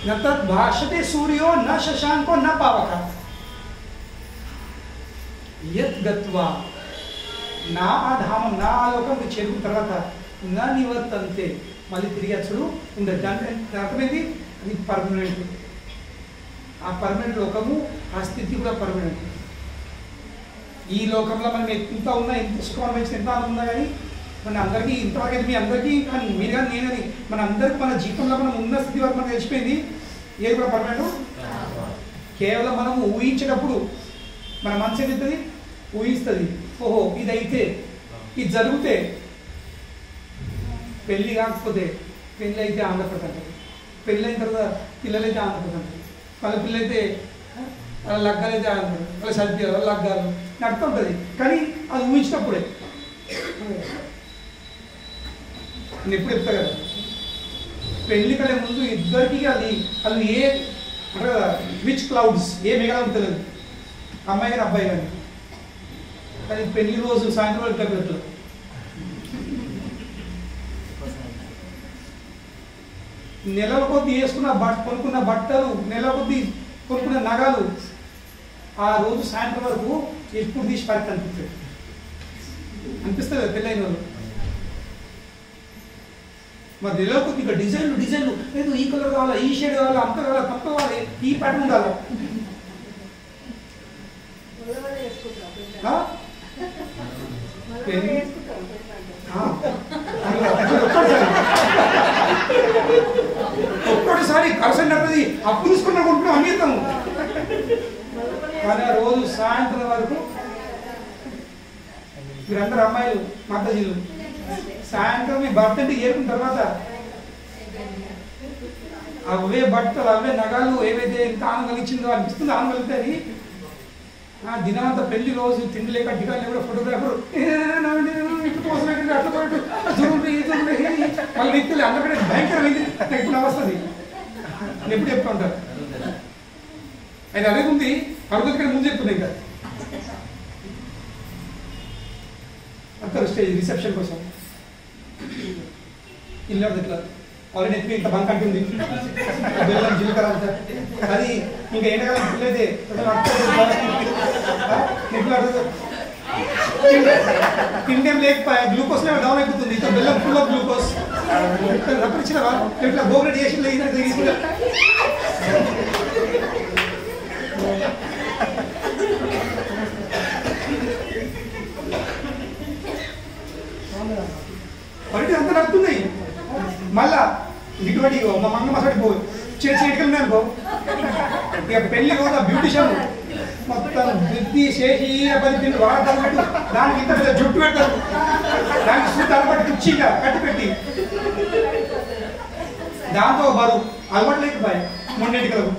నతత్ భాషతే సూర్యో న శశాంకో న పావక యత్ గత్వా, నా ధామం, నా లోకం చేరుకున్న తర్వాత నా నివర్తంతే, మళ్ళీ తిరిగి అసలు ఉండదు. దాని అర్థమైంది, అది పర్మనెంట్. ఆ పర్మనెంట్ లోకము, ఆ స్థితి కూడా పర్మనెంట్. ఈ లోకంలో మనం ఎంత ఉన్నా, ఎంత సుఖం అనుభవించిన, ఎంత ఆనందం ఉన్నా కానీ మన అందరికీ ఇంతవరకు, మీ అందరికీ కానీ మీరు కానీ నేను కానీ మన అందరికీ మన జీవితంలో మనం ఉన్న స్థితి వరకు మనకు తెలిసిపోయింది ఏది కూడా పర్మనెంట్. కేవలం మనము ఊహించేటప్పుడు మన మనసు ఏమవుతుంది? ఊహిస్తుంది. ఓహో ఇది అయితే, ఇది జరిగితే, పెళ్ళి కాకపోతే, పెళ్ళి అయితే ఆంధ్రప్రదేశ్, పెళ్ళి అయిన తర్వాత పిల్లలైతే ఆంధ్రప్రదేశ్, వాళ్ళ పిల్లలైతే వాళ్ళ లగ్గాలైతే ఆంధ్ర, వాళ్ళ సర్ది వాళ్ళ లగ్గాలు నడుతుంటుంది. కానీ అది ఊహించినప్పుడే. నేను ఎప్పుడు చెప్తా కదా, పెళ్లి కలే ముందు ఇద్దరికి అది అది ఏ అంటారు కదా, విచ్ క్లౌడ్స్, ఏ మేఘాలు తెలియదు, అమ్మాయి కానీ అబ్బాయి కానీ. కానీ పెళ్లి రోజు సాయంత్రం వరకు పెట్టలేదు. నెలల కొద్ది వేసుకున్న కొనుక్కున్న బట్టలు, నెలల కొద్ది కొనుక్కున్న నగలు, ఆ రోజు సాయంత్రం వరకు ఎప్పుడు తీసి పరికి అనిపిస్తుంది. అనిపిస్తుంది కదా పెళ్ళైన వాళ్ళు. మరి నెలల కొద్ది ఇక డిజైన్లు లేదు, ఈ కలర్ కావాలా, ఈ షేడ్ కావాలా, అంత కావాలా, తప్ప కావాలి, ఈ ప్యాటర్న్ ఉండాలి. ఒక్కటిసారి కలసండి అన్నది అప్పు తీసుకున్న కొనుక్కున్నాం అంగీతాము. కానీ ఆ రోజు సాయంత్రం వరకు మీరందరూ అమ్మాయిలు, మాతాజీలు, సాయంత్రం మీ భర్త ఇంటికి చేరుకున్న తర్వాత అవే బట్టలు, అవే నగలు, ఏవైతే ఎంత ఆనందం కలిగించిందో అనిపిస్తుందో, ఆనందం కలిగితే అది ఆ దినమంతా పెళ్లి రోజు తిండి లేక టికాలు కూడా ఫోటోగ్రాఫర్ వాళ్ళ వ్యక్తులు అందరికంటే భయంకరమైంది. ఇప్పుడు వస్తుంది, నేను ఎప్పుడు చెప్తా ఉంటారు. ఆయన అదే ఉంది, అడుగుతున్న ముందు చెప్తున్నా. ఇంకా అంటారు స్టేజ్ రిసెప్షన్ కోసం ఇల్లు ఇట్లా ఆల్రెడీ ఎత్తి ఇంత బంక్ అంటుంది, బెల్లం జీలకర్ర అంతా. అది ఇంకా ఎండకాలం పిల్లైతే తిండేం లేకపోయా, గ్లూకోజ్ లెవెల్ డౌన్ అయిపోతుంది. ఇంకా బెల్లం ఫుల్ ఆఫ్ గ్లూకోజ్ రప్పించిన ఇట్లా గోగ్రెడ్ చేసి పరిధి అంతా నడుతున్నాయి. మళ్ళా ఇటువంటి మా మంగ మసాడి పో చేడికెళ్ళి అనుకో ఇక పెళ్లి కూడా బ్యూటిషియన్ మొత్తం బుద్ధి చేసి పది పిల్లలు వాడతారు దానికి ఇంత పెద్ద జుట్టు పెడతారు దానికి సూతాలు పట్టి కుచ్చిగా కట్టి పెట్టి దాంతో బరువు అలవాటు లేకపోయి మొండెంటికలకు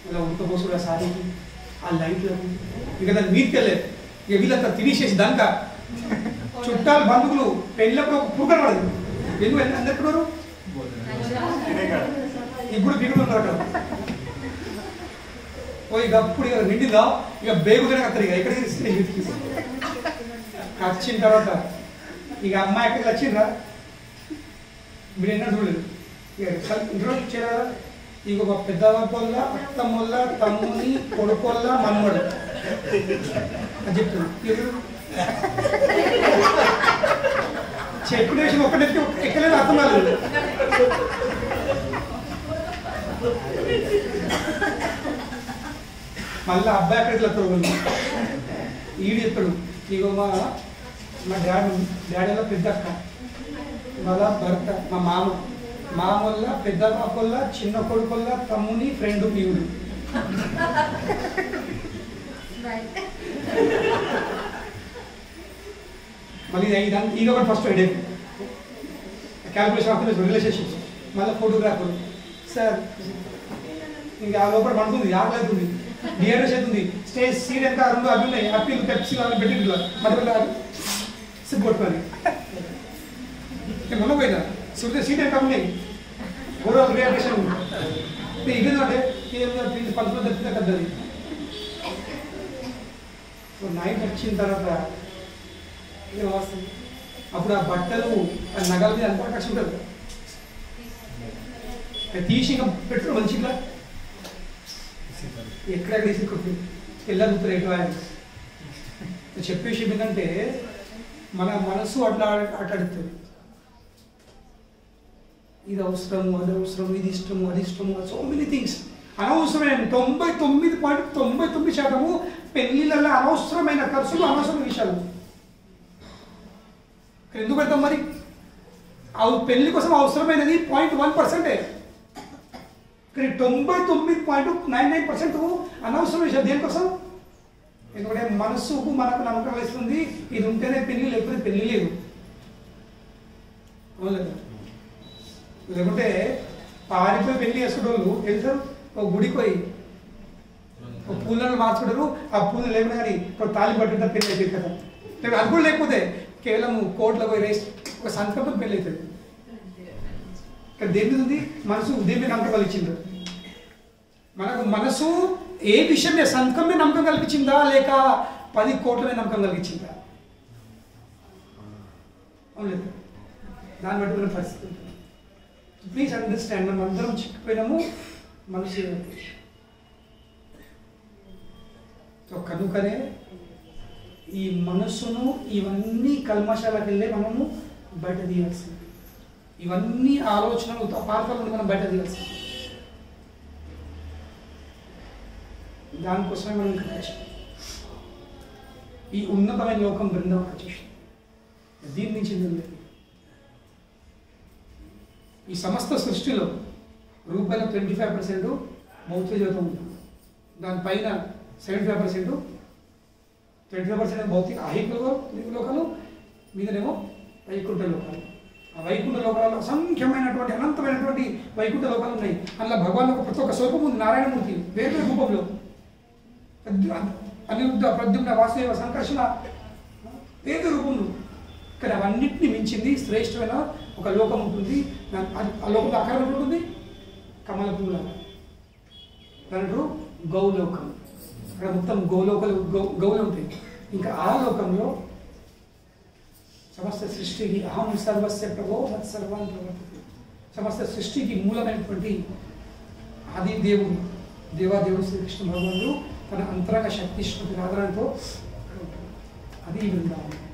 ఇలా ఉడకపోసుడు ఆ సారీకి ఆ లైట్లకు ఇక దాన్ని మీదకి వెళ్ళలేదు ఇక వీళ్ళంతా తినేసేసి దానిక చుట్టాలు బంధువులు పెళ్ళప్పుడు ఒక పురుగలు పడదు ఎందుకు అందరు ఇప్పుడు దిగులు ఉన్నారు పోయి గప్పుడు ఇక నిండిందా ఇక బేగుదనే కత్తారు ఇక ఎక్కడికి వచ్చిన తర్వాత ఇక అమ్మాయి ఎక్కడికి వచ్చిందా మీరు ఎన్నో చూడలేదు ఇక ఇంట్రొడ్యూస్ చేయాలా ఇక ఒక పెద్దవ పొల్ల అత్తమ్మొల్ల తమ్ముని కొడుకొల్ల మన్మడు అని చెప్తున్నాడు చెప్పిన విషయం ఒక్కటి ఎక్కలేదు అర్థం కాలేదు మళ్ళీ అబ్బాయి అక్కడికి వెళ్తాడు ఈడు చెప్తాడు ఇగో మా డాడీలో పెద్ద అక్క వాళ్ళ భర్త మా మామూళ్ళ పెద్ద పాపల్ల చిన్న కొడుకుల్ల తమ్ముని ఫ్రెండ్ నీవుడు మళ్ళీ ఇది ఒకటి first idea calculation of relationships మళ్ళీ ఫోటోగ్రాఫర్ సార్ ఇంకా ఆ లోపల పడుతుంది ఆకలి డిఆర్ఎస్ అవుతుంది స్టేజ్ సీట్ ఎంత రెండు అవి ఉన్నాయి అప్పీలు పెప్సీలు అవి పెట్టి మధ్య సిప్ కొట్టుకోవాలి మొన్న పోయినా చూస్తే సీట్ ఎంత ఉన్నాయి గౌరవ రియాక్షన్ ఇది అంటే పలుపులో తప్పితే కద్దది నైట్ వచ్చిన తర్వాత ఏమవుతుంది అప్పుడు ఆ బట్టలు ఆ నగల మీద అంతా ఖర్చు ఉంటుంది తీసి ఇంకా పెట్టుకో మంచిగా ఎక్కడెక్కడ తీసుకుంటుంది వెళ్ళగలుగుతారు ఎటు చెప్పే విషయం ఏంటంటే మన మనసు అట్లా అట్లాడుతుంది ఇది అవసరము అది అవసరము ఇది ఇష్టము అది ఇష్టము సో మెనీ థింగ్స్ అనవసరమైన 99.99% పెళ్లిళ్ళల్లో అనవసరమైన ఖర్చులు అనవసరమైన విషయాలు ఎందుకు పెడతాం మరి పెళ్లి కోసం అవసరమైనది 0.1%. కానీ 99.99% అనవసరం విషయం దేనికోసం ఎందుకంటే మనసుకు మనకు నమ్మకం వేస్తుంది ఇది ఉంటేనే పెళ్లి లేకపోతే పెళ్లి లేదు లేకుంటే పారిపోయి పెళ్లి చేసుకునేవాళ్ళు తెలుసు ఒక గుడికి పోయి ఒక పూలను మార్చుకుంటారు ఆ పూలు లేకుండా కానీ ఇప్పుడు తాళి పట్టిన పెళ్లి అయిపోయింది కదా లేదు అది కూడా లేకపోతే కేవలం కోర్టులో పోయి రేసి ఒక సంతకంతో పెళ్లి అవుతుంది ఇక్కడ దేని మీద ఉంది మనసు దేని మీద నమ్మకం కలిగించింది మనకు మనసు ఏ విషయం మీద సంతకం మీద నమ్మకం కల్పించిందా లేక 10 కోట్ల మీద నమ్మకం కలిగించిందా అవును దాన్ని బట్టి మన పరిస్థితి ప్లీజ్ అండర్స్టాండ్ మనం అందరం చిక్కిపోయినాము మనసు సో కనుకనే ఈ మనస్సును ఇవన్నీ కల్మషాలకు వెళ్ళే మనము బయట తీయాల్సింది ఇవన్నీ ఆలోచనలు పార్కల నుండి మనం బయట తీయాల్సింది దానికోసమే మనం ఇక్కడ వచ్చాం ఈ ఉన్నతమైన లోకం బృందావనం వచ్చేసింది దీని నుంచి ఈ సమస్త సృష్టిలో రూపాయల 25% భౌతిక జగతం ఉంటుంది దానిపైన 75% భౌతిక ఐహిక లోకాలు మీదనేమో వైకుంఠ లోకాలు ఆ వైకుంఠ లోకాలలో అసంఖ్యమైనటువంటి అనంతమైనటువంటి వైకుంఠ లోకాలు ఉన్నాయి అందులో భగవాన్ ఒక ప్రతి ఒక్క స్వరూపం ఉంది నారాయణమూర్తి వేరే రూపంలో అనిరుద్ధ ప్రద్యుమ్న వాసుదేవ సంకర్షణ వేరే రూపంలో కానీ అవన్నింటినీ మించింది శ్రేష్టమైన ఒక లోకం ఉంటుంది ఆ లోకంలో అక్కడ ఉంటుంది కమల పువ్వుల దాంట్లో గౌలోకం అక్కడ మొత్తం గౌలు ఉంటాయి ఇంకా ఆ లోకంలో సమస్త సృష్టికి అహం సర్వస్య ప్రభో మత్ సర్వాన్ ప్రవర్తతే సమస్త సృష్టికి మూలమైనటువంటి ఆది దేవుడు దేవాదేవుడు శ్రీకృష్ణ భగవానుడు తన అంతరంగ శక్తి ఆధారంతో అది బృందావనం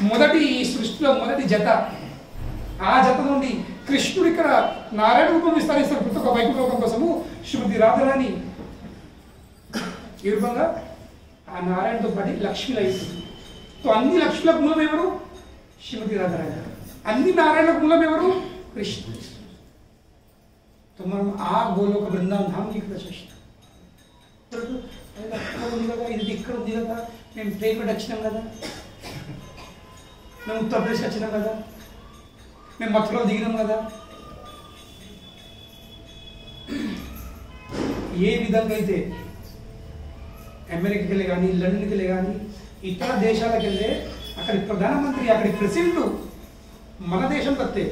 మొదటి ఈ సృష్టిలో మొదటి జత ఆ జత నుండి కృష్ణుడు ఇక్కడ నారాయణ రూపం విస్తరిస్తారు ప్రతి ఒక్క వైకుంఠ లోకం కోసము. శ్రీమతి రాధారాణి ఈ రూపంగా ఆ నారాయణతో పాటు లక్ష్మిలు అయిపోతుంది. సో అన్ని లక్ష్ములకు మూలం ఎవరు? శ్రీమతి రాధారాణి. అన్ని నారాయణకు మూలం ఎవరు? కృష్ణుడు. సో మనం ఆ గోలోక బృందావన ధామని ఇక్కడ చేసినాం. అక్కడ ఉంది కదా, ఇది ఇక్కడ ఉంది కదా, మేము ట్రైన్ పెట్టి వచ్చినాం కదా, మేము ఉత్తరప్రదేశ్ వచ్చినాం కదా, మేము మథురలో దిగినాం కదా. ఏ విధంగా అయితే అమెరికాకి వెళ్ళి కానీ, లండన్కి వెళ్ళి కానీ, ఇతర దేశాలకు వెళ్ళే అక్కడి ప్రధానమంత్రి, అక్కడి ప్రెసిడెంట్ మన దేశం తత్తే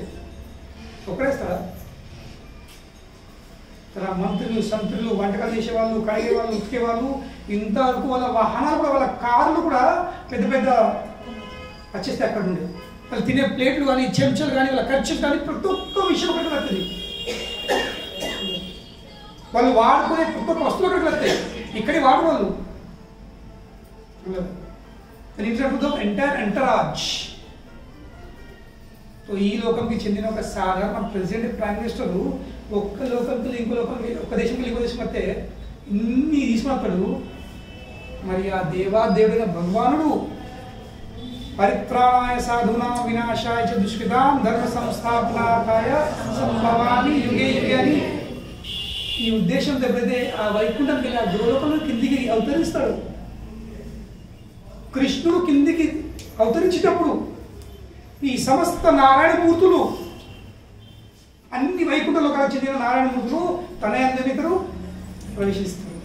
ఒకడేస్తారా? తన మంత్రులు, సంత్రులు, వంటకాలు చేసేవాళ్ళు, కడిగేవాళ్ళు, ఉతికేవాళ్ళు, ఇంతవరకు వాళ్ళ వాహనాలు కూడా, వాళ్ళ కార్లు కూడా పెద్ద పెద్ద వచ్చేస్తే అక్కడ ఉండే వాళ్ళు తినే ప్లేట్లు కానీ, చెంచాలు కానీ, వాళ్ళ ఖర్చులు కానీ, ప్రతి ఒక్క విషయం ఒకటి వస్తుంది. వాళ్ళు వాడుకునే ప్రతి ఒక్క వస్తువులు ఒకటి వస్తాయి. ఇక్కడి వాడు వాళ్ళు ఎంటరాజ్. సో ఈ లోకంకి చెందిన ఒక సాధారణ ప్రెసిడెంట్, ప్రైమ్ మినిస్టర్ ఒక్క లోకంకి ఇంకో లోకం, ఒక్క దేశంకి ఇంకో దేశం వస్తే ఇన్ని తీసుకున్నాడు. మరి ఆ దేవాదేవుడైన భగవానుడు పరిత్రాణాయ సాధూనాం వినాశాయ చ దుష్కృతాం ధర్మ సంస్థాపనార్థాయ సంభవామి యుగే యుగే అని ఈ ఉద్దేశంతో ఎప్పుడైతే ఆ వైకుంఠంకి వెళ్ళి ఆ గోలోకంలో కిందికి అవతరిస్తాడు, కృష్ణుడు కిందికి అవతరించేటప్పుడు ఈ సమస్త నారాయణమూర్తులు, అన్ని వైకుంఠ లోకాలకు చెందిన నారాయణమూర్తులు తన అందరిద్దరు ప్రవేశిస్తారు.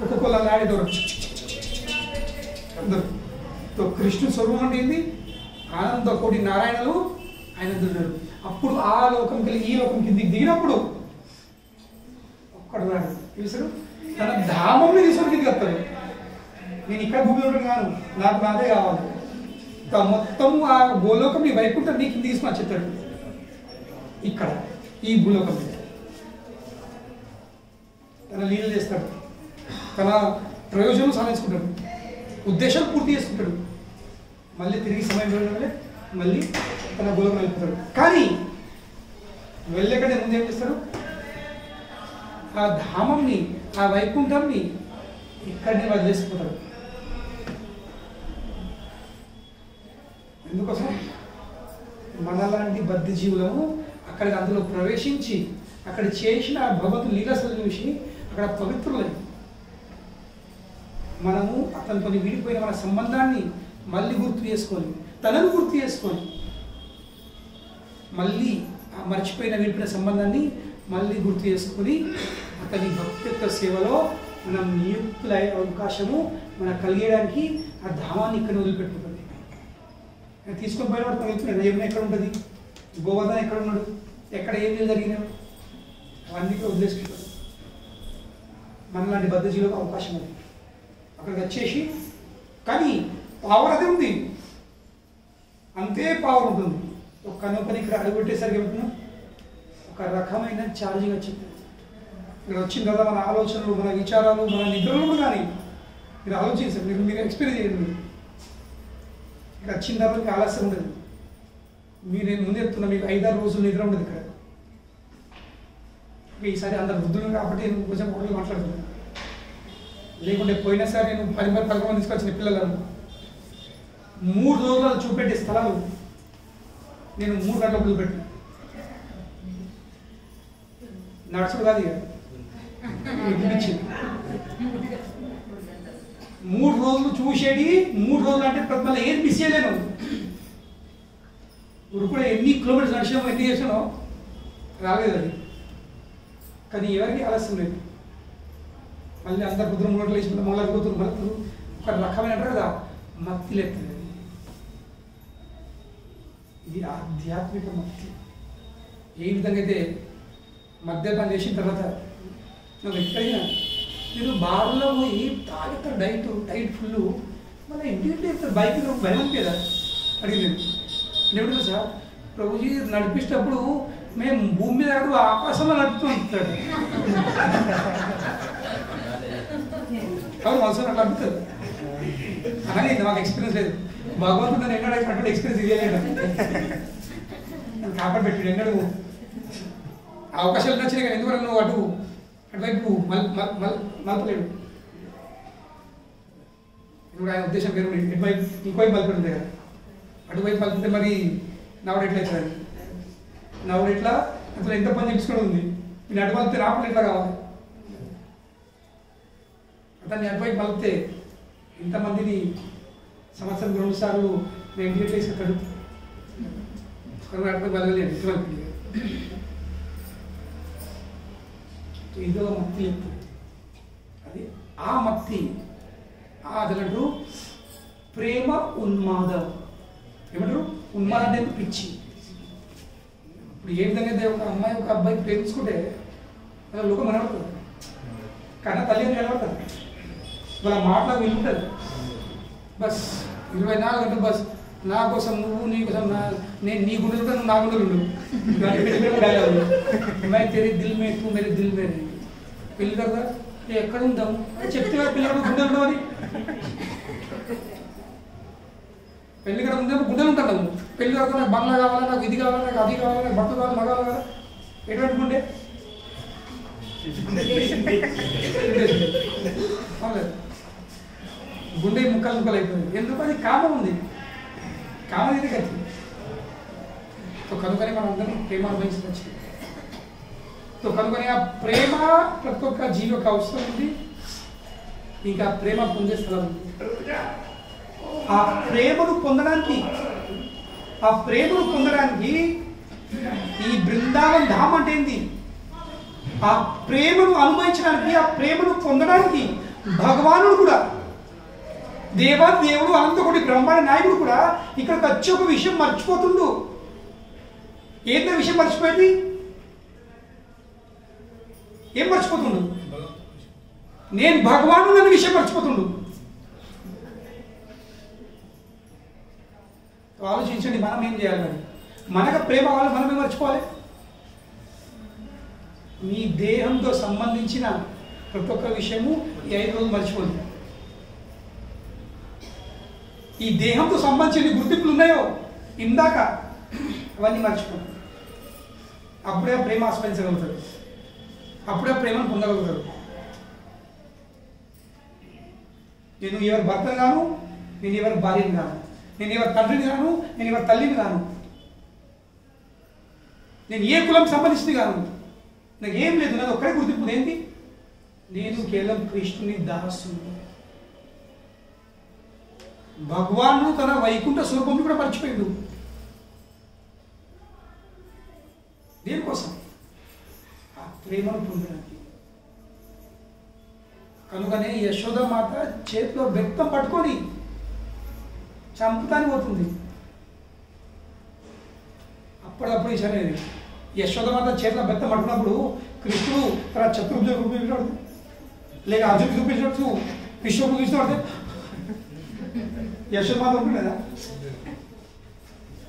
ఒక్కొక్కళ్ళ నాడి దూరం అందరు. కృష్ణుడు స్వరూపం అంటే ఏంది? ఆనంద కోటి నారాయణలు ఆయన ఉన్నారు. అప్పుడు ఆ లోకంకి వెళ్ళి ఈ లోకం కిందికి దిగినప్పుడు ఒక్కడు రాడు తెలుసు, తన ధామంలో తీసుకొని కిందికి వస్తాడు. నేను ఇక్కడ భూమిలో ఉంటాను కాను, నాకు నాదే కావాలి. మొత్తము ఆ గోలోకం నీ వైకుంఠం నీ కింద తీసుకుని చెప్తాడు. ఇక్కడ ఈ భూలోకం తన లీలలు చేస్తాడు, తన ప్రయోజనం సాధించుకుంటాడు, ఉద్దేశాలు పూర్తి చేసుకుంటాడు. మళ్ళీ తిరిగి సమయం వెళ్ళే మళ్ళీ తన గోలోకం వెళ్ళిపోతాడు. కానీ వెళ్ళకంటే ముందు ఏం చేస్తాడు? ఆ ధామంని, ఆ వైకుంఠంని ఇక్కడిని వదిలేసిపోతాడు. ఎందుకోసం? మనలాంటి బద్ధ జీవులను అక్కడికి అందులో ప్రవేశించి అక్కడ చేసిన భగవంతుని లీలసలు చూసి అక్కడ పవిత్రులై మనము అతనితో విడిపోయిన మన సంబంధాన్ని మళ్ళీ గుర్తు చేసుకొని, తనను గుర్తు చేసుకొని, మళ్ళీ మర్చిపోయిన విడిపోయిన సంబంధాన్ని మళ్ళీ గుర్తు చేసుకొని అతని భక్తిత్వ సేవలో మనం నియుక్తులయ్యే అవకాశము మనకు కలిగేయడానికి ఆ ధామాన్ని ఇక్కడ వదిలిపెట్టుకుంటుంది. తీసుకొని పోయిన వాడు వెళ్తున్నాడు, యమున ఎక్కడ ఉంటుంది, గోవర్ధన ఎక్కడ ఉన్నాడు, ఎక్కడ ఏం జరిగినాడు, అవన్నీ వదిలేసుకుంటాడు. మనలాంటి బద్ధ జీవులకు అవకాశం ఉంది అక్కడికి వచ్చేసి. కానీ పవర్ అదే ఉంది, అంతే పవర్ ఉంటుంది. ఒక కనుకొని ఇక్కడ అడుగుపెట్టేసరికి ఏమవుతున్నాం? ఒక రకమైన ఛార్జింగ్ వచ్చింది. ఇక్కడ వచ్చిన కదా మన ఆలోచనలు, మన విచారాలు, మన నిద్రలు కానీ మీరు ఆలోచించారు, మీరు ఎక్స్పీరియన్స్ చేయండి. ఇక్కడ వచ్చిన తర్వాత మీకు ఆలస్యం ఉండదు. నేను ముందు చెప్తున్నా, మీకు 5-6 రోజులు నిద్ర ఉండదు ఇక్కడ. ఈసారి అందరు వృద్ధులు కాబట్టి నేను కొంచెం ఒకటి మాట్లాడుతున్నాను. లేకుంటే పోయినసారి నేను 10-11 మంది తీసుకొచ్చిన పిల్లలను 3 రోజులు చూపెట్టే స్థలాలు నేను 3 గంటలకు వదిలిపెట్టాను. నడుచుడు కాదు ఇక చూపించింది. 3 రోజులు చూసేది, 3 రోజులు అంటే ప్రతి మళ్ళీ ఏది మిస్ చేయలేను. ఇప్పుడు ఎన్ని కిలోమీటర్స్ నడిచామో, ఎన్ని చేసానో రాలేదు అది. కానీ ఎవరికి ఆలస్యం లేదు. మళ్ళీ అందరు కుదురు మూడట్లు వేసి మొదలు కూతురు మలుపులు ఒక రకమైన అంటారు కదా, మత్తి లేపుతుంది. ఇది ఆధ్యాత్మిక మత్తి. ఏ విధంగా అయితే మద్యపానం చేసిన తర్వాత నాకు ఎక్కడైనా మీరు బార్లో పోయి తాగుతారు, డైట్ ఫుల్, మళ్ళీ ఇంటికి బైక్ భయం కదా అడిగింది. నేను సార్ ప్రభుజీ నడిపిస్తేటప్పుడు మేము భూమి మీద కాదు ఆకాశంలో నడుపుతూ ఉంటాడు. అవును అవసరం అట్లా అడుగుతుంది. అలాగే మాకు ఎక్స్పీరియన్స్ లేదు. భగవంతుడు నన్ను ఎన్నడూ అటువంటి ఎక్స్పీరియన్స్ ఇవ్వలేదు. కాపాడు పెట్టాడు ఎన్నడూ అవకాశాలు నచ్చినాయి కానీ ఎందుకంటే నువ్వు అటువైపు మలపలేడు. ఇప్పుడు ఆయన ఉద్దేశం పేరు ఎటువైపు ఇంకోవైపు మలపడి ఉంది కదా, అటువైపు మలిపితే మరి నవ్వుడు ఎట్లా అవుతుంది? నవ్వుడు ఎట్లా అసలు ఎంత పని చెప్పుకోవడం ఉంది, నేను అటు మలిపితే రాకుండా ఎట్లా కావాలి? అతన్ని అటువైపు మలిపితే ఇంతమందిని సంవత్సరం 2 సార్లు వెంకటేట్ వేసుకుంటాడు. అటువైపు మలగలేదు ఇటువైపు. ఇదో మత్తి అది ఆ మత్తి అదంటారు ప్రేమ ఉన్మాదం. ఏమంటారు? ఉన్మాదం అంటే పిచ్చి. ఇప్పుడు ఏ విధంగా అయితే ఒక అమ్మాయి ఒక అబ్బాయి ప్రేమించుకుంటే అలా లోకం నిలబడుతుంది, కన్నా తల్లి అని నిలబడుతుంది, వాళ్ళ మాటలకు విలుంటుంది. బస్ 24 గంటలు బస్ నా కోసం నువ్వు, నీ కోసం నేను నీ గుండెలు ఉంటాను, నువ్వు నా గుండెలు ఉండు. मैं तेरे दिल में तू मेरे दिल में रही. పెళ్లి కదా ఎక్కడ ఉందాం చెప్తే పిల్లలు గుండెలు ఉండవని. పెళ్లి కదా ఉందా గుండెలు ఉంటాను. పెళ్లి కదా నాకు బంగ్లా కావాలా, నాకు ఇది కావాలా, నాకు అది కావాలా, నాకు బట్టలు కావాలి, మగాలి కదా. ఎటువంటి గుండె? గుండె ముక్కలు ముక్కలు అయిపోయింది. ఎందుకు? అది కామం ఉంది, కామం ఇది కదా. కనుకనే మనం అందరం ప్రేమ అనుభవించవచ్చు. కనుకనే ఆ ప్రేమ ప్రతి ఒక్క జీవి యొక్క అవసరం ఉంది. ఇంకా ప్రేమ పొందే స్థలం ఉంది. ఆ ప్రేమను పొందడానికి ఈ బృందావన్ ధామ్ అంటే ఏంది? ఆ ప్రేమను అనుభవించడానికి, ఆ ప్రేమను పొందడానికి భగవానుడు కూడా, దేవుడు అనంతకోటి బ్రహ్మాండ నాయకుడు కూడా ఇక్కడికి వచ్చి ఒక విషయం మర్చిపోతుండు. ఏంటో విషయం మర్చిపోయింది? ఏం మర్చిపోతుండు? నేను భగవాను అన్న విషయం మర్చిపోతుండు. ఆలోచించండి, మనం ఏం చేయాలి? మనకు ప్రేమ వాళ్ళు మనమే మర్చిపోవాలి. మీ దేహంతో సంబంధించిన ప్రతి ఒక్క విషయము ఈ 5 రోజులు మర్చిపోదు. ఈ దేహంతో సంబంధించిన గుర్తింపులు ఉన్నాయో ఇందాక అవన్నీ మర్చిపోండి. అప్పుడే ప్రేమ ఆస్వాదించగలుగుతారు, అప్పుడే ప్రేమను పొందగలుగుతారు. నేను ఎవరి భర్తను గాను, నేను ఎవరి భార్యని గాను, నేను ఎవరి తండ్రిని గాను, నేను ఎవరి తల్లిని గాను, నేను ఏ కులం సంబంధించింది గాను, నాకు ఏం లేదు. నాకు ఒక్కడే గుర్తింపు ఏంటి? నేను కేవలం కృష్ణుని దాసుని. భగవాను తన వైకుంఠ స్వరూపం కూడా మర్చిపోయాడు. దేనికోసం? ఆ ప్రేమను పొందడానికి. కనుకనే యశోదమాత చేతిలో బెత్తం పట్టుకొని చంపుతాని పోతుంది. అప్పుడప్పుడు ఇచ్చానేది యశోదమాత చేతిలో బెత్తం పట్టుకున్నప్పుడు కృష్ణుడు తన చతుర్భుజ చూపించాడు, లేక అర్జునుడు చూపించవచ్చు, విశ్వకు చూసినాడు. యశోదమాత ఉంటుంది కదా,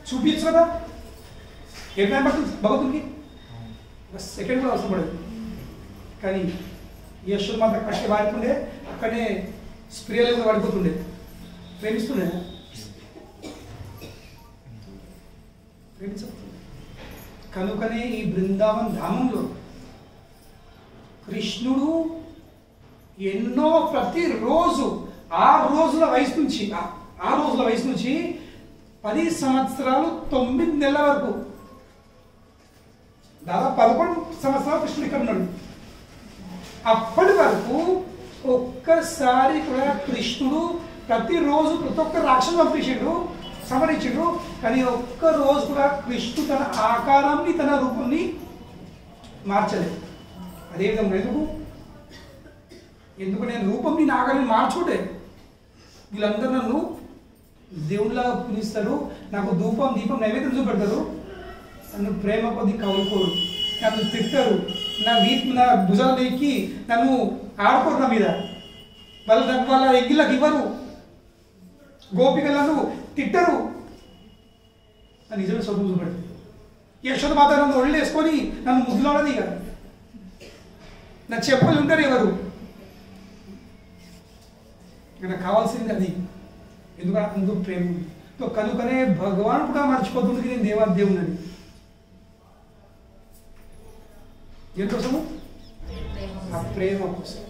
చూపించు కదా. ఏ టైం పడుతుంది భగవంతుడికి? సెకండ్ కూడా అవసరం పడదు. కానీ యశోదమాత కష్ట వాడుతుండే, అక్కడే స్ప్రేలు పడిపోతుండే, ప్రేమిస్తుండే. కనుకనే ఈ బృందావన్ ధామంలో కృష్ణుడు ఎన్నో ప్రతిరోజు 6 రోజుల వయసు నుంచి 10 సంవత్సరాలు 9 నెలల వరకు, దాదాపు 11 సంవత్సరాలు కృష్ణుడు ఇక్కడ ఉన్నాడు. అప్పటి వరకు ఒక్కసారి కూడా కృష్ణుడు ప్రతిరోజు ప్రతి ఒక్క రాక్షసు పంపించాడు, సమరించాడు. కానీ ఒక్క రోజు కూడా కృష్ణుడు తన ఆకారాన్ని, తన రూపాన్ని మార్చలేదు. అదేవిధంగా ఎందుకు నేను రూపంని, నా ఆకారాన్ని మార్చుకుంటే వీళ్ళందరూ నన్ను దేవుళ్ళగా పూజిస్తారు, నాకు ధూపం దీపం నైవేద్యం చూపెడతారు, నన్ను ప్రేమ కొద్ది కవులుకోరు, నన్ను తిట్టరు, నా భుజాలు ఎక్కి నన్ను ఆడుకోరు, నా మీద వాళ్ళ ఎగ్గిళ్ళకి ఇవ్వరు, గోపికలను తిట్టరు. నా నిజమే స్వప్నం చూపెడతారు. యశోదమాత నన్ను ఒళ్ళేసుకొని నన్ను ముద్దులోడది కాదు, నా చెప్పులు ఉంటారు ఎవరు. నాకు కావాల్సింది అది. ఎందుకంటే అందుకు ప్రేమ. కనుకనే భగవాన్ కూడా మర్చిపోతుంది నేను దేవుని. దేనికోసము? ఆ ప్రేమ కోసం.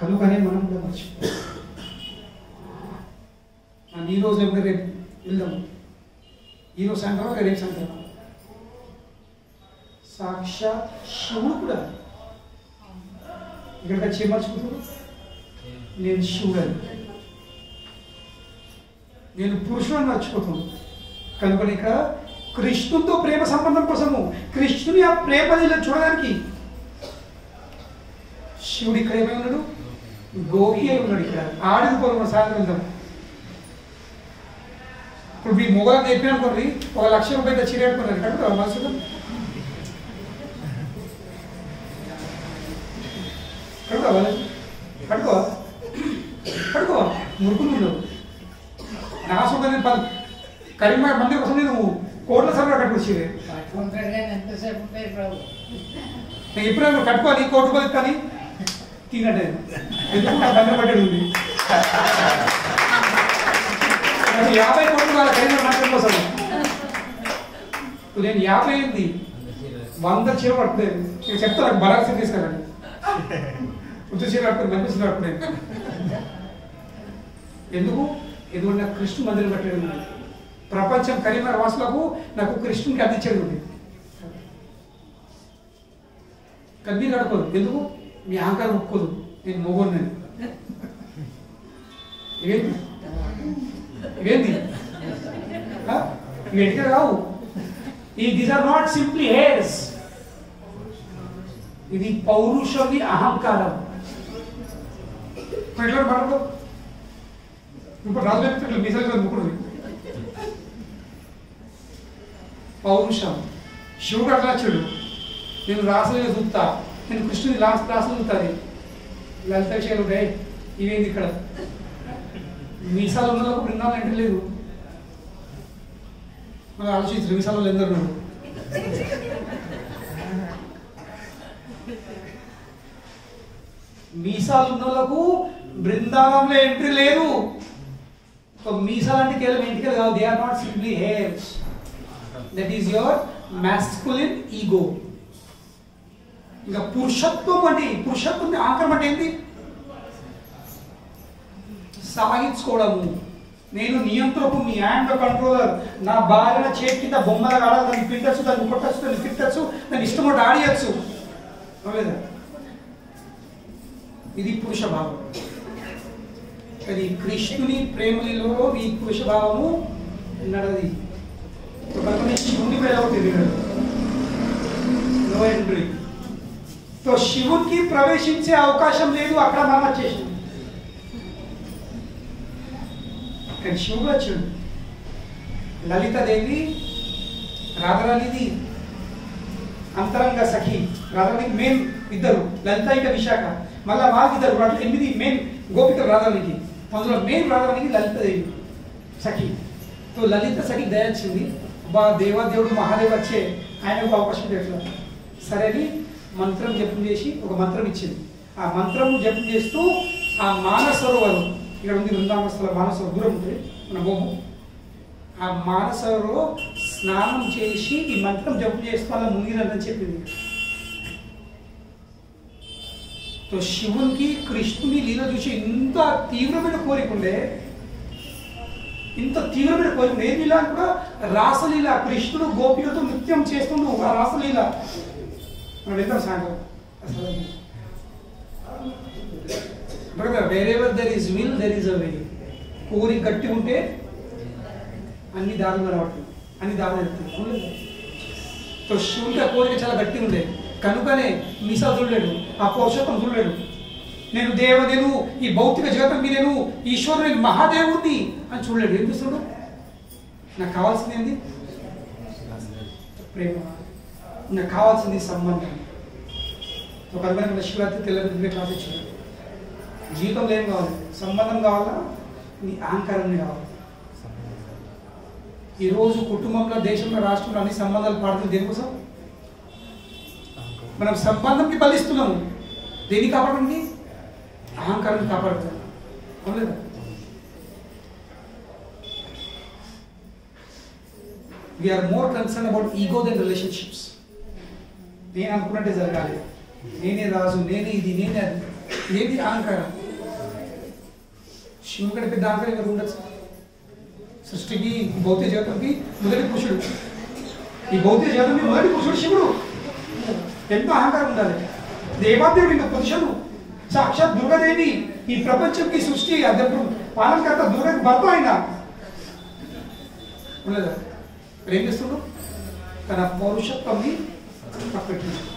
కనుకనే మనం కూడా మర్చిపోయాం. ఈ రోజు ఎప్పుడు రేపు వెళ్దాం, ఈరోజు సాయంత్రం రేపు సాయంత్రం. సాక్షాత్ శివుడు కూడా ఇక్కడికి వచ్చి మర్చిపోతాడు, నేను శివుడని, నేను పురుషుడని మర్చిపోతాను. కనుక ఇక్కడ కృష్ణునితో ప్రేమ సంబంధం కోసము, కృష్ణుని ఆ ప్రేమని చూడడానికి శివుడు ఇక్కడ ఏమై ఉన్నాడు? గోపి అయి ఉన్నాడు. ఇక్కడ ఆడిపోరు సాయంత్రం వెళ్దాం. ఇప్పుడు మీ మొగలకు చెప్పిననుకోండి, 1,00,000 రూపాయలు చీర కట్టుకున్నారు, కట్టుకోవాలి మనసులో కట్టుకోవా మురుకులు నా సొంత కరీంనగర్ మందిర్ కోసం నేను కోట్ల సర్వా కట్టుకొచ్చేది. నేను ఎప్పుడైనా కట్టుకోవాలి, కోటి రూపాయలు కానీ తినట్టే ఎందుకు నా దండ పట్టేది ఉంది. 50 కోట్లు వాళ్ళ కరీంనగర్ మందిర్ కోసం నేను 50 అయింది, 100 చీర పట్టులేదు. నేను చెప్తా నాకు బరాక్స్ తీసుకురండి, ఉత్త చీర కట్టుకుని మంచి చీర కట్టుకునేది. ఎందుకంటే నాకు కృష్ణు మందిరం కట్టేది ఉంది. ప్రపంచం కరీంనగర్ వాసులకు నాకు కృష్ణునికి అందించేది ఉంది. కన్నీరు కడుకోదు. ఎందుకు? మీ అహంకారం ఒప్పుకోదు, నేను మొగోడు. ఇవేంటి ఎడిగా రావు. These are not simply hairs, ఇది పౌరుషది అహంకారం. ఎట్లా పడదు ఇప్పుడు రాజు ఇట్లా మీసాలు ముక్కుడు పౌరుషం. శివుడు అట్లా చెడు, నేను రాసలేదు చూస్తా, నేను కృష్ణుని రాసలు చూస్తుంది. లలిత విషయాలు ఉంటాయి, ఇవేంది ఇక్కడ మీసాలు ఉన్నలకు బృందాలు అంటే లేదు. మనం ఆలోచించరు మీసాలు ఎందరు ఉన్నాడు. మీసాలు ఉన్నోళ్ళకు బృందావనంలో ఎంట్రీ లేదు. మీసాలు అంటే కేవలం ఎంటికలు కాదు, they are not simply hairs, that is your masculine ego. ఇంకా పురుషత్వం అంటే, పురుషత్వం ఆకారం అంటే ఏంటి? సాగించుకోవడము. నేను నియంత్రకు, మీ హ్యాండ్ కంట్రోలర్. నా భార్య చేతి కింద బొమ్మల కాడ దాన్ని పిండచ్చు, దాన్ని కొట్టచ్చు, దాన్ని తిట్టచ్చు, దాన్ని ఇష్టం ఆడియచ్చు. అవలేదా? ఇది పురుష భావం. కానీ కృష్ణుని ప్రేమలో ఈ పురుష భావము నడది. శివుని తెలియదు, నో ఎంట్రీ. तो శివునికి ప్రవేశించే అవకాశం లేదు, అక్కడ మనం వచ్చేసింది. కానీ శివుడు వచ్చాడు. లలితాదేవి రాధారాణిది అంతరంగ సఖి. రాధారాణికి మెయిన్ ఇద్దరు, లలిత ఇంకా విశాఖ. మళ్ళా వాళ్ళకి ఇద్దరు, అట్లా 8 మెయిన్ గోపికలు రాధారాణికి. అందులో మెయిన్ రాధారాణికి లలితాదేవి సఖి. తో లలిత సఖి దయ వచ్చింది. బా దేవాదేవుడు మహాదేవ్ వచ్చే ఆయనకు అవకాశం ఎట్లా సరే అని మంత్రం జపం చేసి ఒక మంత్రం ఇచ్చింది. ఆ మంత్రం జపం చేస్తూ ఆ మానసరోవరం ఇక్కడ ఉంది, బృందావనస్థల మానసరోవరం దూరం ఉంటుంది మన భూము. ఆ మానసరోవరంలో స్నానం చేసి ఈ మంత్రం జపం చేస్తూ అలా మునిగిరని చెప్పింది. తో శివునికి కృష్ణుని లీల చూసి ఇంత తీవ్రమైన కోరిక ఉండే, ఇంత తీవ్రమైన కోరిక. ఏ లీల కూడా రాసలీల, కృష్ణుడు గోపికలతో నృత్యం చేస్తుండు ఆ రాసలీల. మనం వెళ్తాం సాయంత్రం. Wherever there is will there is a way. కోరిక గట్టి ఉంటే అన్ని దారులు కనబడుతుంది, అన్ని దారులు వెళ్తుంది. తో శివునికి ఆ కోరిక చాలా గట్టి ఉండే, కనుకనే మీసా చూడలేడు, ఆ పౌరుషత్వం చూడలేడు. నేను దేవదేను, ఈ భౌతిక జగతం మీద నేను ఈశ్వరుని మహాదేవుడిని అని చూడలేడు. ఏం చూస్తాడు? నాకు కావాల్సింది ఏంది? ప్రేమ. నాకు కావాల్సింది సంబంధం. ఒక అందరం శివరాత్రి తెల్లబిడ్డ క్లాస్ ఇచ్చాడు. జీవితంలో ఏం కావాలి? సంబంధం కావాలా, నీ అహంకారం కావాలి. ఈరోజు కుటుంబంలో, దేశంలో, రాష్ట్రంలో అన్ని సంబంధాలు పాడుతుంది దేనికోసం? మనం సంబంధంకి బలిస్తున్నాము. దేన్ని కాపాడండి? అహంకారాన్ని కాపాడుతాం. అవునా? We are more concern about ego than relationships. నేను అనుకున్నట్టే జరగాలి, నేనే రాజు, నేనే ఇది, నేనే అది. ఏది అహంకారం? శివుని కంటే పెద్ద అహంకారం ఇంకా ఉండొచ్చు. సృష్టికి భౌతిక జగత్తుకి మొదటి పురుషుడు, ఈ భౌతిక జగత్తుకి మొదటి పురుషుడు శివుడు. ఎంత అహంకారం ఉండాలి! దేవాదేవుడు ఇంకా పురుషుడు, సాక్షాత్ దుర్గాదేవి, ఈ ప్రపంచంకి సృష్టి అధ్యక్షుడు పాలనకర్త, దుర్గకి భర్త ఆయన ఉండదా? ఏం చేస్తున్నాడు? తన పౌరుషత్వాన్ని పక్కట్టించాడు.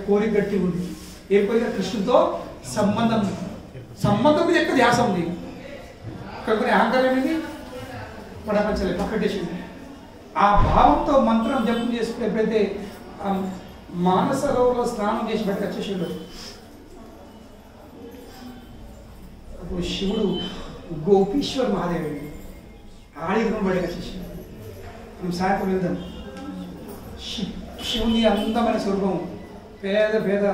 కోరిక గట్టి ఉంది. ఏ కోరిక? కృష్ణుతో సంబంధం. సంబంధం మీద ఎక్కువ ధ్యాస ఉంది. కొన్ని అహంకారం ఏమిటి? పడపంచలే పక్కటేసింది. ఆ భావంతో మంత్రం జపం చేసుకుని ఎప్పుడైతే మానస రోగంలో స్నానం చేసి బయటకు వచ్చేసాడు, అప్పుడు శివుడు గోపీశ్వర్ మహాదేవుడు ఆడిగ్రం బయటకు వచ్చేసాడు. మనం సాయంత్రం వెళ్దాం. శివుని అందమైన స్వరూపం, పేద పేద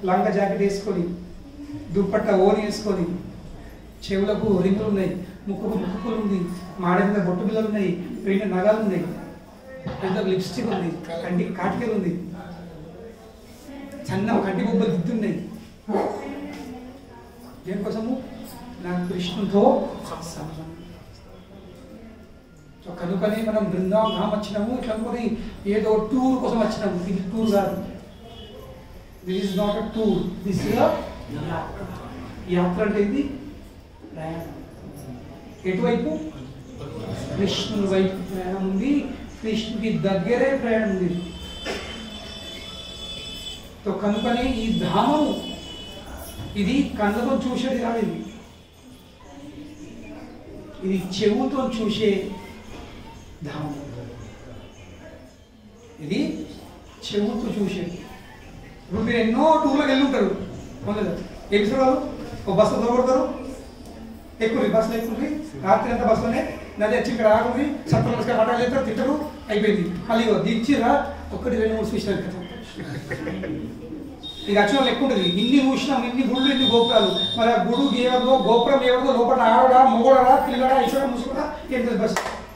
లంగా జాకెట్ వేసుకొని, దుప్పట్ట ఓని వేసుకొని, చెవులకు రింగులు ఉన్నాయి, ముక్కుకు ముక్కులు ఉంది, మాడ మీద బొట్టు బిల్లలు ఉన్నాయి, పెయిన నగాలు ఉన్నాయి, పెద్ద లిప్స్టిక్ ఉంది, కంటికి కాటికలు ఉంది, చిన్న కంటి బొబ్బలు దిద్దున్నాయి. దేనికోసము? నా కృష్ణుతో సంబంధం. కనుకనే మనం బృందావనం ధామ్ వచ్చినాము. ఇట్లా అనుకుని ఏదో టూర్ కోసం వచ్చినాము. ఇది టూర్ కాదు. This is not a tour, this is a యాత్ర. యాత్ర అంటే ఇది ప్రయాణం. ఎటువైపు? కృష్ణుని వైపు ప్రయాణం ఉంది. కృష్ణుడికి దగ్గరే ప్రయాణం ఉంది. కనుకనే ఈ ధామము ఇది కళ్ళతో చూసేది కాదు, ఇది చెవుతో చూసే ధామం. ఇది చెవుతో చూసేది. ఇప్పుడు మీరు ఎన్నో టూర్లకు వెళ్ళి ఉంటారు. ఏమి వాళ్ళు ఒక బస్సు దొరకడతారు, ఎక్కువ బస్సులో ఎక్కువ రాత్రి అంతా బస్సులోనే నది వచ్చి ఇక్కడ ఆగుంది, సత్తా మటాలు చేస్తారు, తిట్టరు, అయిపోయింది. మళ్ళీ దించిరా ఒకటి 2-3 స్విచ్లు కదా. ఇక వచ్చిన వాళ్ళు ఎక్కువ ఉంటుంది. ఇన్ని చూసినాం, ఇన్ని గుళ్ళు, ఇన్ని గోపురాలు. మరి ఆ గుడు ఏవదో గోపురం ఏవదో లోపల ఆడడా మొగోడరా పిల్లడా ఇచ్చడా ముసుకుడా ఏం తెలుసు? బస్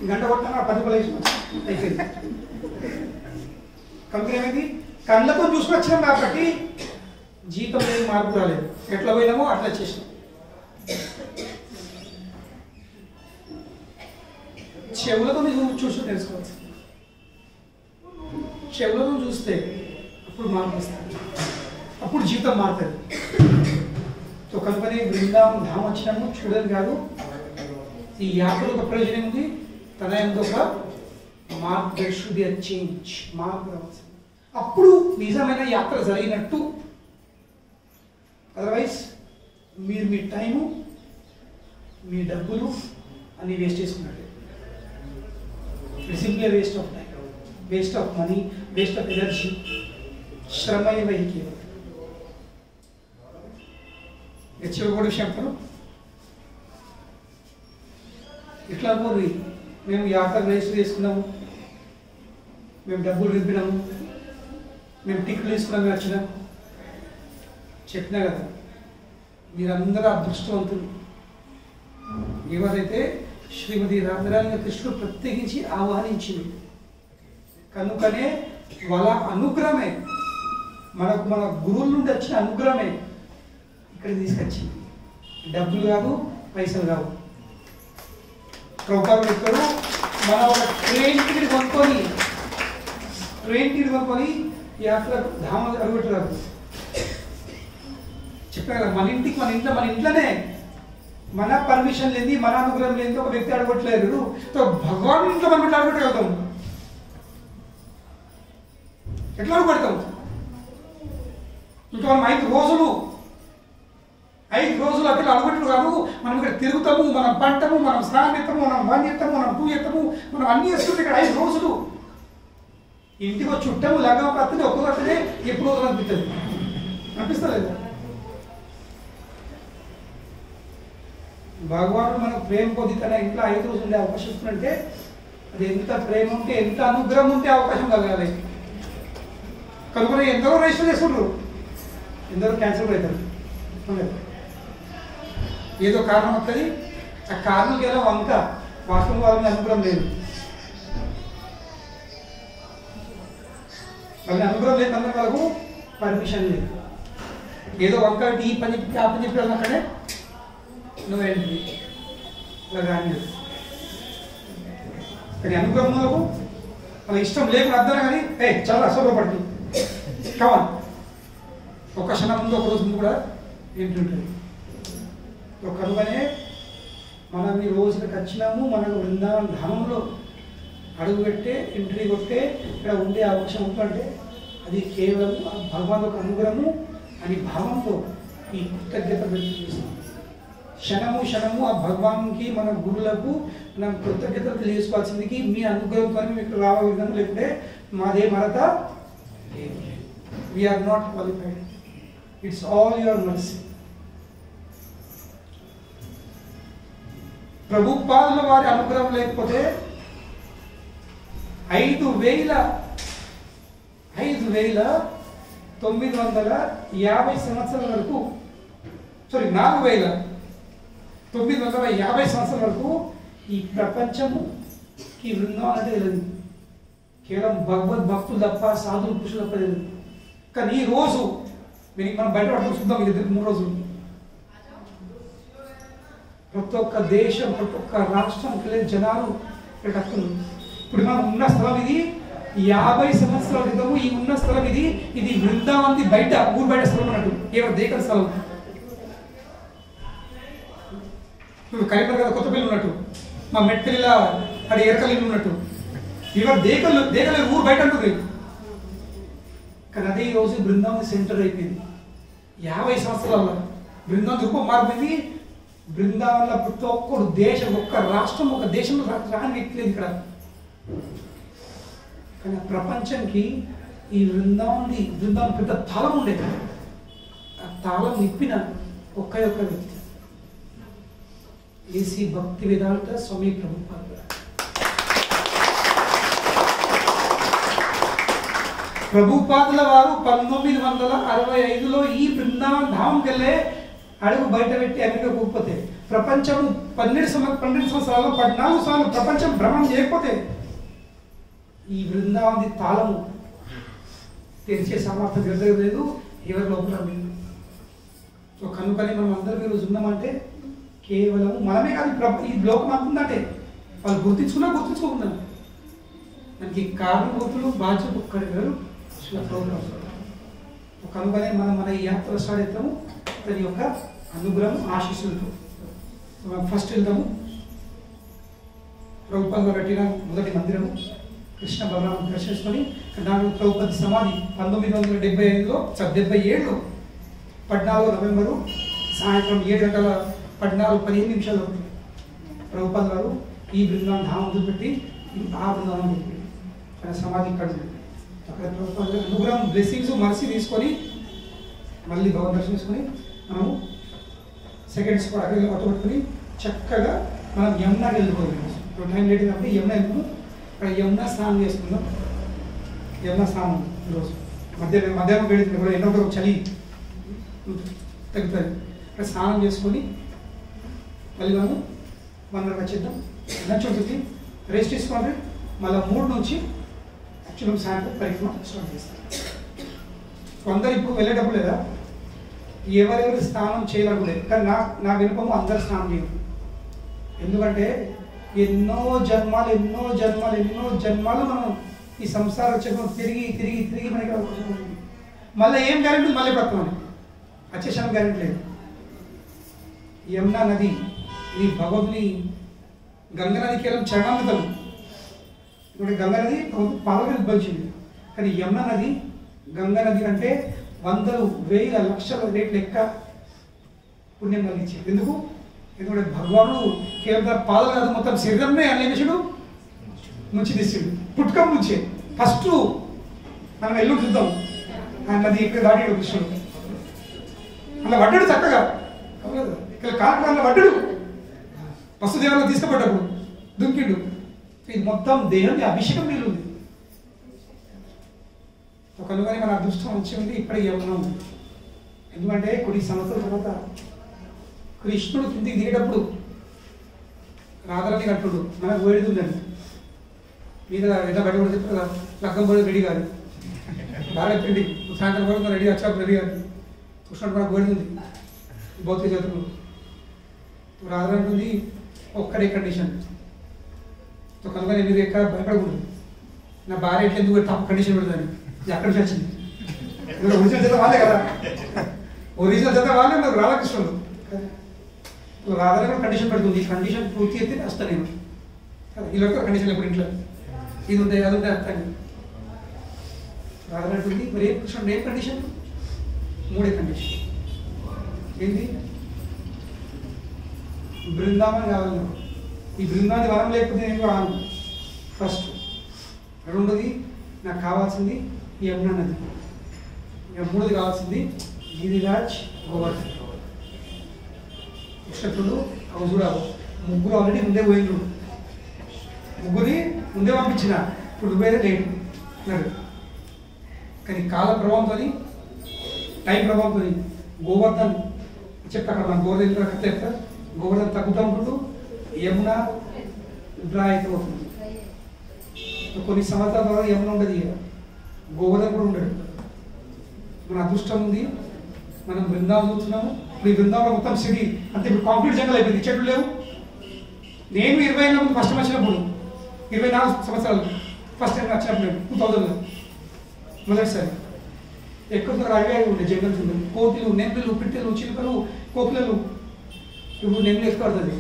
గంట కొట్టినా 10 రూపాయలు అయిపోయింది. కనుక ఏమైంది? కళ్ళతో చూసుకుని వచ్చినాం కాబట్టి జీతం ఏమి మార్పు రాలేదు. ఎట్లా పోయినామో అట్లా వచ్చేసినాం. చెవులతో చూసి తెలుసుకోవచ్చు. చెవులతో చూస్తే అప్పుడు మార్పు వస్తుంది, అప్పుడు జీవితం మారుతుంది. సో కనుకనే బృందావనం ధామ్ వచ్చినాము చూడని కాదు. ఈ యాత్ర ఒక ప్రయోజనం ఉంది. తన ఒక mark, there should be a change, మార్పు రావచ్చు. అప్పుడు నిజమైన యాత్ర జరిగినట్టు. అదర్వైజ్ మీరు మీ టైము, మీ డబ్బులు అన్ని వేస్ట్ చేసుకున్నట్టు. Simply waste of time, waste of money, waste of energy. శ్రమయ వహికి చివరి కూడా విషయం చెప్తాను. ఇట్లా పోయి మేము యాత్ర రిజిస్టర్ చేసుకున్నాము, మేము డబ్బులు నింపినాము, మేము టికెట్లు తీసుకున్నాము, మేము వచ్చినాము. చెప్పినా కదా, మీరందరూ అదృష్టవంతులు. ఎవరైతే శ్రీమతి రాధారాణి కృష్ణుడు ప్రత్యేకించి ఆహ్వానించింది. కనుకనే వాళ్ళ అనుగ్రహమే, మనకు మన గురువుల నుండి వచ్చిన అనుగ్రహమే ఇక్కడ తీసుకొచ్చింది. డబ్బులు కాదు, పైసలు కావు. ప్రభుపాదులు చెప్తారు, మన ఒక ట్రైన్ టికెట్ కొనుక్కొని యాత్ర ధామ అడుగుతారు. చెప్పాను కదా, మన ఇంట్లోనే మన పర్మిషన్ లేని, మన అనుగ్రహం లేని ఒక వ్యక్తి అడగట్లేదు. భగవాన్ ఇంట్లో మనం ఇట్లా అడగట్టగలుగుతాం. ఎట్లా అడగడతాం? ఇంకా మనం 5 రోజులు అక్కడ అడగట్లు కాదు. మనం ఇక్కడ తిరుగుతాము, మనం పంటము, మనం స్నానం ఎత్తాము, మనం వన్ ఎత్తాము, మనం 2 ఎత్తాము, మనం అన్ని వేస్తుంటే ఇక్కడ 5 రోజులు. ఇంటికి వచ్చి చుట్టము లగ్గం పత్తిని ఒక్కొక్కనే ఎప్పుడు రోజులు అనిపిస్తలేదు. భగవానుడు మనకు ప్రేమ కొద్ది తన ఇంట్లో 5 రోజులు ఉండే అవకాశం అంటే అది ఎంత ప్రేమ ఉంటే, ఎంత అనుగ్రహం ఉంటే అవకాశం కలగాలి. కనుక ఎందరో రిజిస్టర్ చేసుకుంటారు, ఎందరో క్యాన్సిల్ అవుతారు. ఏదో కారణం వస్తుంది. ఆ కారణం ఎలా వంక వాస్తవం వాళ్ళని అనుగ్రహం లేదు. వాళ్ళని అనుగ్రహం లేదు అందరం వాళ్ళకు పర్మిషన్ లేదు. ఏదో ఒక్కటి ఈ పని చెప్పి ఆ పని చెప్పి అక్కడే నువ్వు ఏంటి ఇలా కానీ కానీ అనుగ్రహములకు వాళ్ళ ఇష్టం లేకుండా అర్థం కానీ చాలా అసలు పడుతుంది కావాలి. ఒక క్షణం ముందు ఒక రోజు ముందు కూడా ఏంటి ఉంటుంది. కనుకనే మనం ఈ రోజుకి వచ్చినాము. మనకు బృందావన ధామంలో అడుగు పెట్టే ఎంట్రీ కొట్టే ఇక్కడ ఉండే అవకాశం ఉంటుందంటే అది కేవలం భగవాన్ యొక్క అనుగ్రహము అని భావంతో ఈ కృతజ్ఞత చేస్తాం. క్షణము ఆ భగవాన్కి మన గురువులకు మనం కృతజ్ఞతలు తెలియజేసుకోవాల్సిందికి మీ అనుగ్రహంతో మీకు రావాలి. లేకుంటే మాదే మరత we are not qualified. It's all your mercy. ప్రభుపాదుల వారి అనుగ్రహం లేకపోతే 5,950 సంవత్సరాల వరకు 4,950 సంవత్సరాల వరకు ఈ ప్రపంచముకి బృందావనం అంటే తెలియదు. కేవలం భగవద్భక్తులు తప్ప సాధువులు పురుషులు తప్ప తెలియదు. కానీ ఈ రోజు మనం బయట పట్టుకుని చూద్దాం. ఇది 3 రోజులు ప్రతి ఒక్క దేశం ప్రతి ఒక్క రాష్ట్రానికి వెళ్ళే జనాలు ఇక్కడ వస్తున్నారు. ఇప్పుడు మనం ఉన్న స్థలం ఇది 50 సంవత్సరాల క్రితము ఈ ఉన్న స్థలం ఇది బృందావనం బయట ఊరు బయట స్థలం అన్నట్టు ఎవరు దేకల స్థలం. ఇప్పుడు కరీంనగర్ కొత్తపల్లి ఉన్నట్టు మా మెట్పల్లిలో అది ఎరకల్లి ఉన్నట్టు ఇవాళ దేకలు ఊరు బయట అంటుంది. కానీ అదే ఈరోజు బృందావనం సెంటర్ అయిపోయింది. 50 సంవత్సరాల బృందావనం రూపం మారిపోయింది. బృందావనంలో ప్రతి ఒక్కరు దేశం ఒక్క రాష్ట్రం ఒక దేశంలో రాని వ్యక్తి లేదు ఇక్కడ. కానీ ప్రపంచానికి ఈ బృందావనం పెద్ద తాళం ఉండేది. ఆ తాళం నిప్పిన ఒక్క వ్యక్తి ఏసీ భక్తి వేదాంత స్వామి ప్రభుపాద. ప్రభుపాదుల వారు 1965లో ఈ బృందావన ధామంకి వెళ్ళే అడుగు బయట పెట్టి అమెరికా పోకపోతే ప్రపంచం 12 సంవత్సరాలు 14 సార్లు ప్రపంచం భ్రమణం చేయకపోతే ఈ బృందావని తాళము తెరిచే సామర్థ్యం లేదు. ఎవరి లోపల లేదు. సో కనుకని మనం అందరం ఈరోజు ఉన్నామంటే కేవలం మనమే కాదు ఈ లోకం అంటుందంటే వాళ్ళు గుర్తించుకోకుండా మనకి కారణభూతులు బాధ్యత ఒక్కడి గారు ప్రోగ్రామ్స్. కనుకనే మనం మన ఈ యాత్ర స్టార్ట్ అవుతాము దాని యొక్క అనుగ్రహం ఆశీస్సులతో. మనం ఫస్ట్ వెళ్తాము ప్రభుపాదులు కట్టిన మొదటి మందిరము కృష్ణ బలరామం దర్శించుకొని దాంట్లో ప్రభుపతి సమాధి 1975లో 77 14 నవంబరు సాయంత్రం 7:14-15 ప్రభుపాద గారు ఈ బృందావనం ధామం వదిలిపెట్టి ఆ బృందావనం పెట్టి తన సమాధి ఇక్కడ అక్కడ ప్రభుపాద గారు అనుగ్రహం బ్లెస్సింగ్స్ మర్సీ తీసుకొని మళ్ళీ భగవన్ దర్శించుకొని మనము సెకండ్ స్పాట్ అక్కడ పట్టుబట్టుకుని చక్కగా మనం యమునాకి వెళ్ళిపోతున్నాం. టైం లేట్ కాబట్టి యమునా వెళ్తున్నాం. అక్కడ యమునా స్నానం చేసుకున్నాం. యమునా స్నానం ఈరోజు మధ్యాహ్నం వేడుతుంది కూడా ఎన్నో చలి తగ్గుతుంది. అక్కడ స్నానం చేసుకొని మళ్ళీ మనం 1 వచ్చేద్దాం. లంచ్ ఉంటుంది, రెస్ట్ తీసుకోండి. మళ్ళీ 3 నుంచి యాక్చువల్గా సాయంత్రం పరిక్రమ స్టార్ట్ చేస్తాం. అందరు ఇప్పుడు వెళ్ళేటప్పుడు లేదా ఎవరెవరు స్నానం చేయాలనుకోలేదు. కానీ నా వినపము అందరు స్నానం చేయరు. ఎందుకంటే ఎన్నో జన్మాలు మనం ఈ సంసార చక్రం తిరిగి మనకి అవకాశం ఉంది. మళ్ళీ ఏం గ్యారెంటీ ఉంది? మళ్ళీ బ్రతకమని వచ్చేసాను గ్యారెంటీ లేదు. యమునా నది ఇది భగవద్ని గంగా నది కేవలం చరణామృతం. ఇప్పుడు గంగా నది పాలగా ఉద్భవించింది. కానీ యమునా నది గంగా నది అంటే 100,000-1,00,000 రేట్లు లెక్క పుణ్యం కలిగించింది. ఎందుకంటే భగవానుడు కేవలం పాదలు కాదు మొత్తం శరీరమే అనేకుడు ముంచి తీసాడు. పుట్టుకం నుంచే ఫస్ట్ మనం ఎల్లు చూద్దాం నది ఇక్కడ దాటాడు కృష్ణుడు. అలా వడ్డాడు చక్కగా ఇక్కడ కాకుండా వడ్డాడు వసుదేవులను తీసుకుపడ్డప్పుడు దుంకిండు. ఇది మొత్తం దేహం అభిషేకం నీళ్ళు ఉంది. కనుకనే మన అదృష్టం మంచి ఉంది. ఇప్పటికి యమునా ఉంది. ఎందుకంటే కొన్ని సంవత్సరాల తర్వాత కృష్ణుడు కిందికి దిగేటప్పుడు రాధరాని కట్టుడు మనకు వేడిది ఉందండి మీద ఎంత బయట కూడా చెప్తారు లగ్గం పోయి రెడీ కాదు బాగా పిండి సాయంత్రం కూడా రెడీ వచ్చా రెడీ అని చూసినట్టు మనకు కోరుతుంది భౌతిక జాతకులు రాదంటుంది ఒక్కడే కండిషన్ కనుక నేను ఎక్కడ భయపడకూడదు నా భార్య ఎట్లా ఎందుకు తప్పు కండిషన్ పెడతాను ఎక్కడి నుంచి వచ్చింది ఒరిజినల్ చేత వాళ్ళే కదా ఒరిజినల్ చేత వాళ్ళే నాకు రాధాకృష్ణుడు రాధా కూడా కండిషన్ పెడుతుంది ఈ కండిషన్ పూర్తి అయితే వస్తాను నేను ఇలా కండిషన్ ఎప్పుడు ఇంట్లో ఇది ఉంటాయి అది ఉంటాయి అర్థం రాధా అంటుంది మరి ఏం కృష్ణుడు ఏం కండిషన్ 3 కండిషన్ ఏంటి బృందావనం కావాలి ఈ బృందాన్ని వరం లేకపోతే నేను రాను ఫస్ట్ రెండోది నాకు కావాల్సింది యమునా నది మూడోది కావాల్సింది గిరిరాజ్ గోవర్ధన్ కృష్ణుడు అవి కూడా ముగ్గురు ఆల్రెడీ ముందే పోయిండ్రు ముగ్గురి ముందే పంపించిన ఇప్పుడు దుబాయ్ లేడు అన్నాడు కానీ కాల ప్రభావంతో టైం ప్రభావంతో గోవర్ధన్ చెప్తా అక్కడ మన గోవర్ధన్ చెప్తా గోవర్ధన్ తగ్గుతూ ఉంటుండు యమున డ్రా అయితే అవుతుంది కొన్ని సంవత్సరాల తర్వాత యమున ఉండదు గోవర్ధన్ కూడా ఉండడు మన అదృష్టం ఉంది మనం బృందావనం చూస్తున్నాము ఇప్పుడు ఈ బృందావనం మొత్తం సిటీ అంతే ఇప్పుడు కాంక్రీట్ జంగల్ అయిపోయింది చెట్లు లేవు నేను 20 ఏళ్ళ ముందు ఫస్ట్ వచ్చినప్పుడు 24 సంవత్సరాలు ఫస్ట్ టైం వచ్చినప్పుడు 2000లో మొదటిసారి ఎక్కువ అడవి ఉండే జంగల్స్ ఉండే కోతులు నెమ్మలు పిట్టలు చిలుకలు కోకిలలు ఇప్పుడు నెమ్మలు ఎత్తుకడుతుంది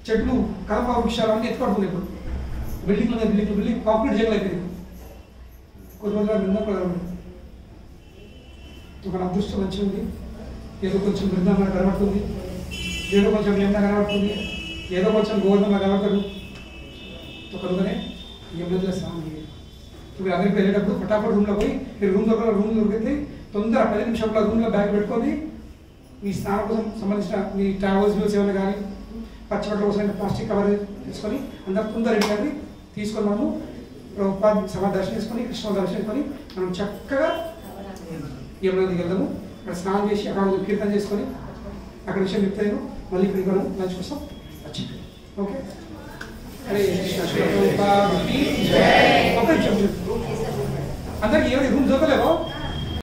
చెట్లు కలప వృక్షాలు అన్నీ ఎత్తుకడుతుంది ఇప్పుడు బిల్డింగ్ కాంక్రీట్ జంగల్ అయిపోయింది కొన్ని రోజుల బృందావనం మన అదృష్టం మంచిగా ఉంది ఏదో కొంచెం బృందావనం కనబడుతుంది ఏదో కొంచెం యమున కనబడుతుంది ఏదో కొంచెం గోవర్ధన కనబడతాడు కనుకనే యమునలో స్నానం చేయాలి ఇప్పుడు అందరికి వెళ్ళేటప్పుడు ఫటాఫట్ రూమ్లో పోయి మీరు రూమ్ దొరికితే తొందర 10 నిమిషాల రూమ్లో బ్యాగ్ పెట్టుకొని మీ స్నానం కోసం సంబంధించిన మీ ట్రావెల్స్ వ్యూస్ ఏమైనా కానీ పచ్చిబట్టల కోసం ప్లాస్టిక్ కవర్ తీసుకొని అందరు తొందర రెడీ తీసుకొని మనము సమాధి దర్శనం చేసుకొని కృష్ణ దర్శనం చేసుకొని మనం చక్కగా యమున నదికి వెళ్దాము అక్కడ స్నానం చేసి అక్కడ కీర్తన చేసుకొని అక్కడ విషయం చెప్తాను మళ్ళీ ఇప్పుడు మనం లంచ్ కోసం వచ్చింది ఓకే అరే అందరికి ఏమైనా రూమ్ దొరకలేవో